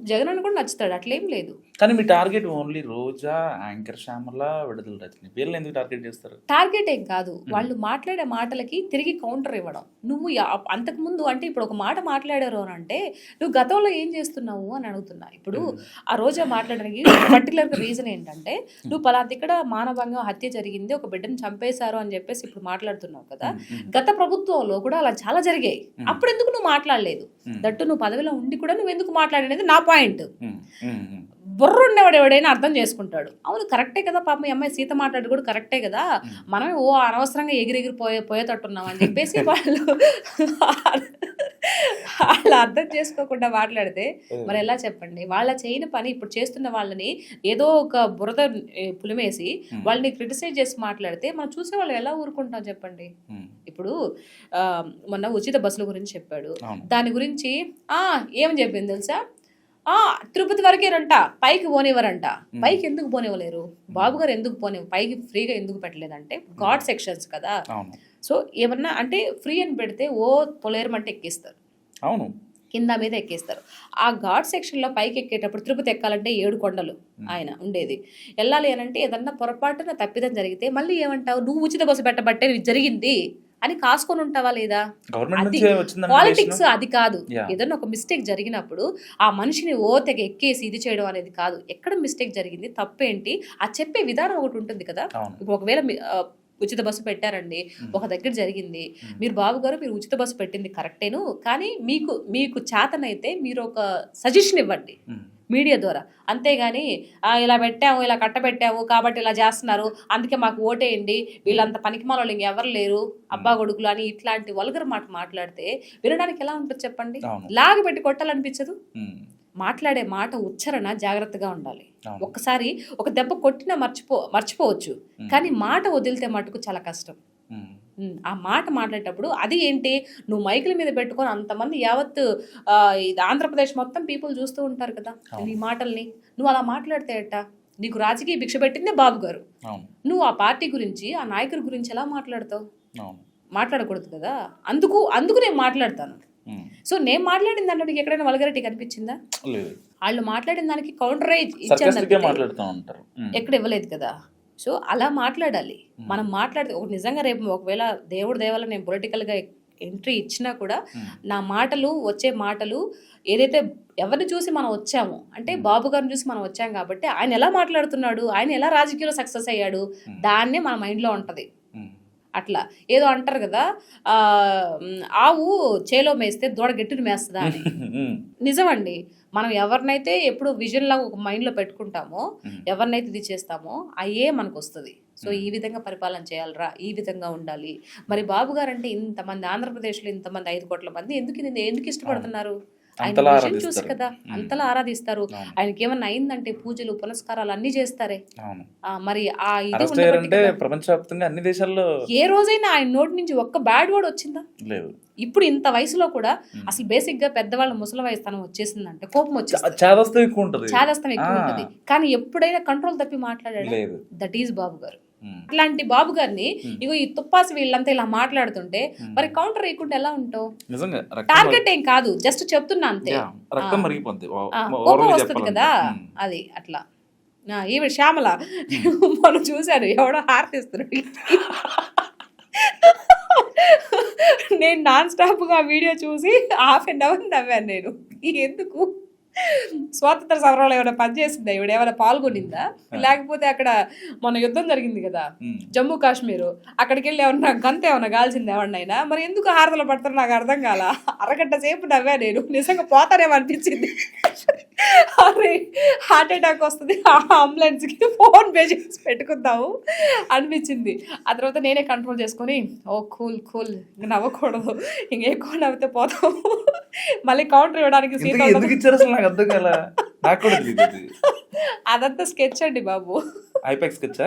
జగనన్న కూడా నచ్చుతాడు, అట్లేం లేదు. కానీ మీ టార్గెట్ ఓన్లీ రోజా, యాంకర్ శ్యామల, విడుదల రజని పేర్లు ఎందుకు టార్గెట్ చేస్తారు? టార్గెట్ ఏం కాదు, వాళ్ళు మాట్లాడే మాటలకి తిరిగి కౌంటర్ ఇవ్వడం. నువ్వు అంతకుముందు అంటే ఇప్పుడు ఒక మాట మాట్లాడారు అని అంటే నువ్వు గతంలో ఏం చేస్తున్నావు అని అడుగుతున్నా. ఇప్పుడు ఆ రోజా మాట్లాడడానికి పర్టికులర్ రీజన్ ఏంటంటే నువ్వు పలాంటి ఇక్కడ మానవంగా హత్య జరిగింది, ఒక బిడ్డను చంపేశారు అని చెప్పేసి ఇప్పుడు మాట్లాడుతున్నావు కదా. గత ప్రభుత్వంలో కూడా అలా చాలా జరిగాయి, అప్పుడు ఎందుకు నువ్వు మాట్లాడలేదు? దట్టు నువ్వు పదవిలో ఉండి కూడా నువ్వు ఎందుకు మాట్లాడేది నా పాయింట్. బుర్ర ఉండేవాడు ఎవడైనా అర్థం చేసుకుంటాడు. అవును కరెక్టే కదా, పాపం ఈ అమ్మాయి సీత మాట్లాడి కూడా కరెక్టే కదా, మనమే అనవసరంగా ఎగిరెగిరి పోయేటట్టున్నాం అని చెప్పేసి వాళ్ళు అర్థం చేసుకోకుండా మాట్లాడితే మరి ఎలా చెప్పండి? వాళ్ళ చేయని పని ఇప్పుడు చేస్తున్న వాళ్ళని ఏదో ఒక బురద పులిమేసి వాళ్ళని క్రిటిసైజ్ చేసి మాట్లాడితే మనం చూసే వాళ్ళు ఎలా ఊరుకుంటాం చెప్పండి? ఇప్పుడు మొన్న ఉచిత బస్సుల గురించి చెప్పాడు, దాని గురించి ఏం చెప్పింది తెలుసా? తిరుపతి వరకేనంట, పైకి పోనివ్వరంట. పైకి ఎందుకు పోనివ్వలేరు? బాబు గారు ఎందుకు పైకి ఫ్రీగా ఎందుకు పెట్టలేదంటే ఘాట్ సెక్షన్స్ కదా. సో ఏమన్నా అంటే ఫ్రీ అని పెడితే పొలేరమంటే ఎక్కిస్తారు, అవును కింద మీద ఎక్కిస్తారు. ఆ ఘాట్ సెక్షన్లో పైకి ఎక్కేటప్పుడు తిరుపతి ఎక్కాలంటే 7 కొండలు ఆయన ఉండేది. వెళ్ళాలి అని అంటే ఏదన్నా పొరపాటున తప్పిదం జరిగితే మళ్ళీ ఏమంటావు? నువ్వు ఉచిత బస్సు పెట్టబట్టే జరిగింది అని కాసుకొని ఉంటావా లేదా? పాలిటిక్స్ అది కాదు. ఏదన్నా ఒక మిస్టేక్ జరిగినప్పుడు ఆ మనిషిని తెగ ఎక్కేసి ఇది చేయడం అనేది కాదు. ఎక్కడ మిస్టేక్ జరిగింది, తప్పేంటి, ఆ చెప్పే విధానం ఒకటి ఉంటుంది కదా. ఒకవేళ ఉచిత బస్సు పెట్టారండి, ఒక దగ్గర జరిగింది, మీరు బాబు గారు మీరు ఉచిత బస్సు పెట్టింది కరెక్టేను, కానీ మీకు చేతనైతే మీరు ఒక సజెషన్ ఇవ్వండి మీడియా ద్వారా, అంతేగాని ఇలా పెట్టాము, ఇలా కట్టబెట్టాము కాబట్టి ఇలా చేస్తున్నారు, అందుకే మాకు ఓటేయండి, వీళ్ళంత పనికిమాల ఇంకెవరు లేరు, అబ్బా కొడుకులు అని ఇట్లాంటి వల్గర్ మాట మాట్లాడితే వినడానికి ఎలా ఉంటుంది చెప్పండి? లాగి పెట్టి కొట్టాలనిపించదు. మాట్లాడే మాట ఉచ్చారణ జాగ్రత్తగా ఉండాలి. ఒక్కసారి ఒక దెబ్బ కొట్టినా మర్చిపోవచ్చు, కానీ మాట వదిలితే మటుకు చాలా కష్టం. ఆ మాట మాట్లాడేటప్పుడు అది ఏంటి, నువ్వు మైకుల మీద పెట్టుకొని అంతమంది యావత్ ఆంధ్రప్రదేశ్ మొత్తం పీపుల్ చూస్తూ ఉంటారు కదా నీ మాటల్ని, నువ్వు అలా మాట్లాడితే ఎట్ట? నీకు రాజకీయ భిక్ష పెట్టిందే బాబు గారు, నువ్వు ఆ పార్టీ గురించి ఆ నాయకుడి గురించి ఎలా మాట్లాడతావు? మాట్లాడకూడదు కదా. అందుకు నేను మాట్లాడతాను. సో నేను మాట్లాడిన దాంట్లో నీకు ఎక్కడైనా వల్గరిటీ కనిపించిందా? వాళ్ళు మాట్లాడిన దానికి కౌంటర్ ఎక్కడ ఇవ్వలేదు కదా. సో అలా మాట్లాడాలి. మనం మాట్లాడితే నిజంగా రేపు ఒకవేళ దేవుడి దేవాల నేను పొలిటికల్గా ఎంట్రీ ఇచ్చినా కూడా నా మాటలు వచ్చే మాటలు ఏదైతే ఎవరిని చూసి మనం వచ్చామో అంటే బాబు గారిని చూసి మనం వచ్చాం కాబట్టి ఆయన ఎలా మాట్లాడుతున్నాడు, ఆయన ఎలా రాజకీయంలో సక్సెస్ అయ్యాడు, దాన్నే మన మైండ్లో ఉంటుంది. అట్లా ఏదో అంటారు కదా, ఆవు చేలో మేస్తే దూడ గట్టిని మేస్తుందా అని. నిజమండి, మనం ఎవరినైతే ఎప్పుడు విజన్లా ఒక మైండ్లో పెట్టుకుంటామో, ఎవరినైతే ఇది చేస్తామో అయ్యే మనకు వస్తుంది. సో ఈ విధంగా పరిపాలన చేయాలరా, ఈ విధంగా ఉండాలి. మరి బాబు గారు అంటే ఇంతమంది ఆంధ్రప్రదేశ్లో ఇంతమంది 5 కోట్ల మంది ఎందుకు ఇష్టపడుతున్నారు? ఆయన విజన్ చూసి కదా అంతలా ఆరాధిస్తారు. ఆయనకి ఏమన్నా అయిందంటే పూజలు పునస్కారాలు అన్ని చేస్తారే. మరి ఆ ఇది ప్రపంచవ్యాప్తంగా అన్ని దేశాల్లో ఏ రోజైనా ఆయన నోటి నుంచి ఒక్క బ్యాడ్ వర్డ్ వచ్చిందా? లేదు. ఇప్పుడు ఇంత వయసులో కూడా అసలు బేసిక్ గా పెద్దవాళ్ళ ముసలి వయసుతనం వచ్చేసిందంటే కోపం వచ్చేస్తుంది, చాదస్తం ఎక్కువ ఉంటుంది. కానీ ఎప్పుడైనా కంట్రోల్ తప్పి మాట్లాడాడు, దట్ ఈజ్ బాబు గారు. అట్లాంటి బాబు గారిని ఇగో ఈ తుప్పాసి వీళ్ళంతా ఇలా మాట్లాడుతుంటే మరి కౌంటర్ వేయకుండా ఎలా ఉంటావు? టార్గెట్ ఏం కాదు, జస్ట్ చెప్తున్నా అంతే. కోపం వస్తుంది కదా, అది అట్లా. ఈవిడ శ్యామల మనం చూశారు ఎవడో హారతిస్తున్నాడు నేను నాన్ స్టాప్గా వీడియో చూసి ½ అవర్ నవ్వాను నేను. ఎందుకు స్వాతంత్ర సమరంలో ఏమైనా పనిచేసిందా, ఇవిడ ఏమైనా పాల్గొనిందా, లేకపోతే అక్కడ మన యుద్ధం జరిగింది కదా జమ్మూ కాశ్మీరు, అక్కడికి వెళ్ళి ఏమన్నా గంత ఏమన్నా కాల్సింది ఎవరినైనా, మరి ఎందుకు హారతలు పడతారు నాకు అర్థం కాల. అరగంట సేపు నవ్వా నేను, నిజంగా పోతానేమో అనిపించింది. అరే హార్ట్ అటాక్ వస్తుంది, అంబులెన్స్కి ఫోన్ పే చేసి పెట్టుకుందాము అనిపించింది. ఆ తర్వాత నేనే కంట్రోల్ చేసుకొని ఓ కూల్ కూల్ ఇంక నవ్వకూడదు, ఇంక ఎక్కువ నవ్వితే పోతాము, మళ్ళీ కౌంటర్ ఇవ్వడానికి సీట్ ఎందుకు ఇచ్చారు అసలు నాకు అర్థం కాల. నాకు కూడా తెలియదు అది. అదంతా స్కెచ్ అండి బాబు, ఐపాక్స్ స్కెచ్చా?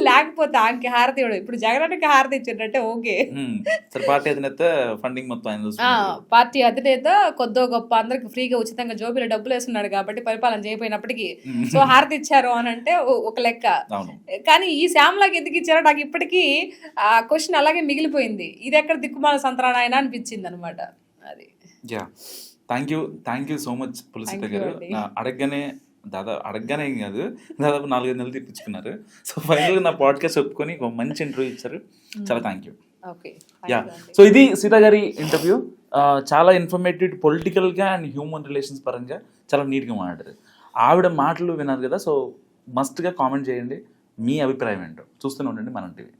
లేకపోతే ఆమెకి హారతి ఇవ్వడం. ఇప్పుడు జగన్కి హారతి ఇచ్చిందంటే ఓకే, సరే పార్టీ అధినేత ఫండింగ్ మొత్తం ఆయన చూసుకుంటారు. పార్టీ అధినేత కొద్దో గొప్ప అందరికి ఫ్రీగా ఉచితంగా జోబీలో డబ్బులు వేస్తున్నాడు కాబట్టి పరిపాలన చేయకపోయినప్పటికీ సో హారతి ఇచ్చారు అని అంటే ఒక లెక్క. అవును. కానీ ఈ శ్యామలాకి ఎందుకు ఇచ్చారో నాకు ఇప్పటికీ ఆ క్వశ్చన్ అలాగే మిగిలిపోయింది. ఇది ఎక్కడ దిక్కుమాల సంతరాణ అయినా అనిపించింది అనమాట. అది yeah, thank you so much Pulisitha గారు. అడగగానే ఏం కాదు, దాదాపు 4-5 నెలలు తెప్పించుకున్నారు. సో ఫైనల్గా నా పాడ్కాస్ట్ ఒప్పుకొని ఒక మంచి ఇంటర్వ్యూ ఇచ్చారు. చాలా thank you. Okay, yeah, so ఇది సీత గారి ఇంటర్వ్యూ. చాలా ఇన్ఫర్మేటివ్, పొలిటికల్గా అండ్ హ్యూమన్ రిలేషన్స్ పరంగా చాలా నీట్గా మాట్లాడారు. ఆవిడ మాటలు విన్నారు కదా, సో మస్ట్గా కామెంట్ చేయండి మీ అభిప్రాయం ఏంటో. చూస్తూనే ఉండండి మనం టీవీ.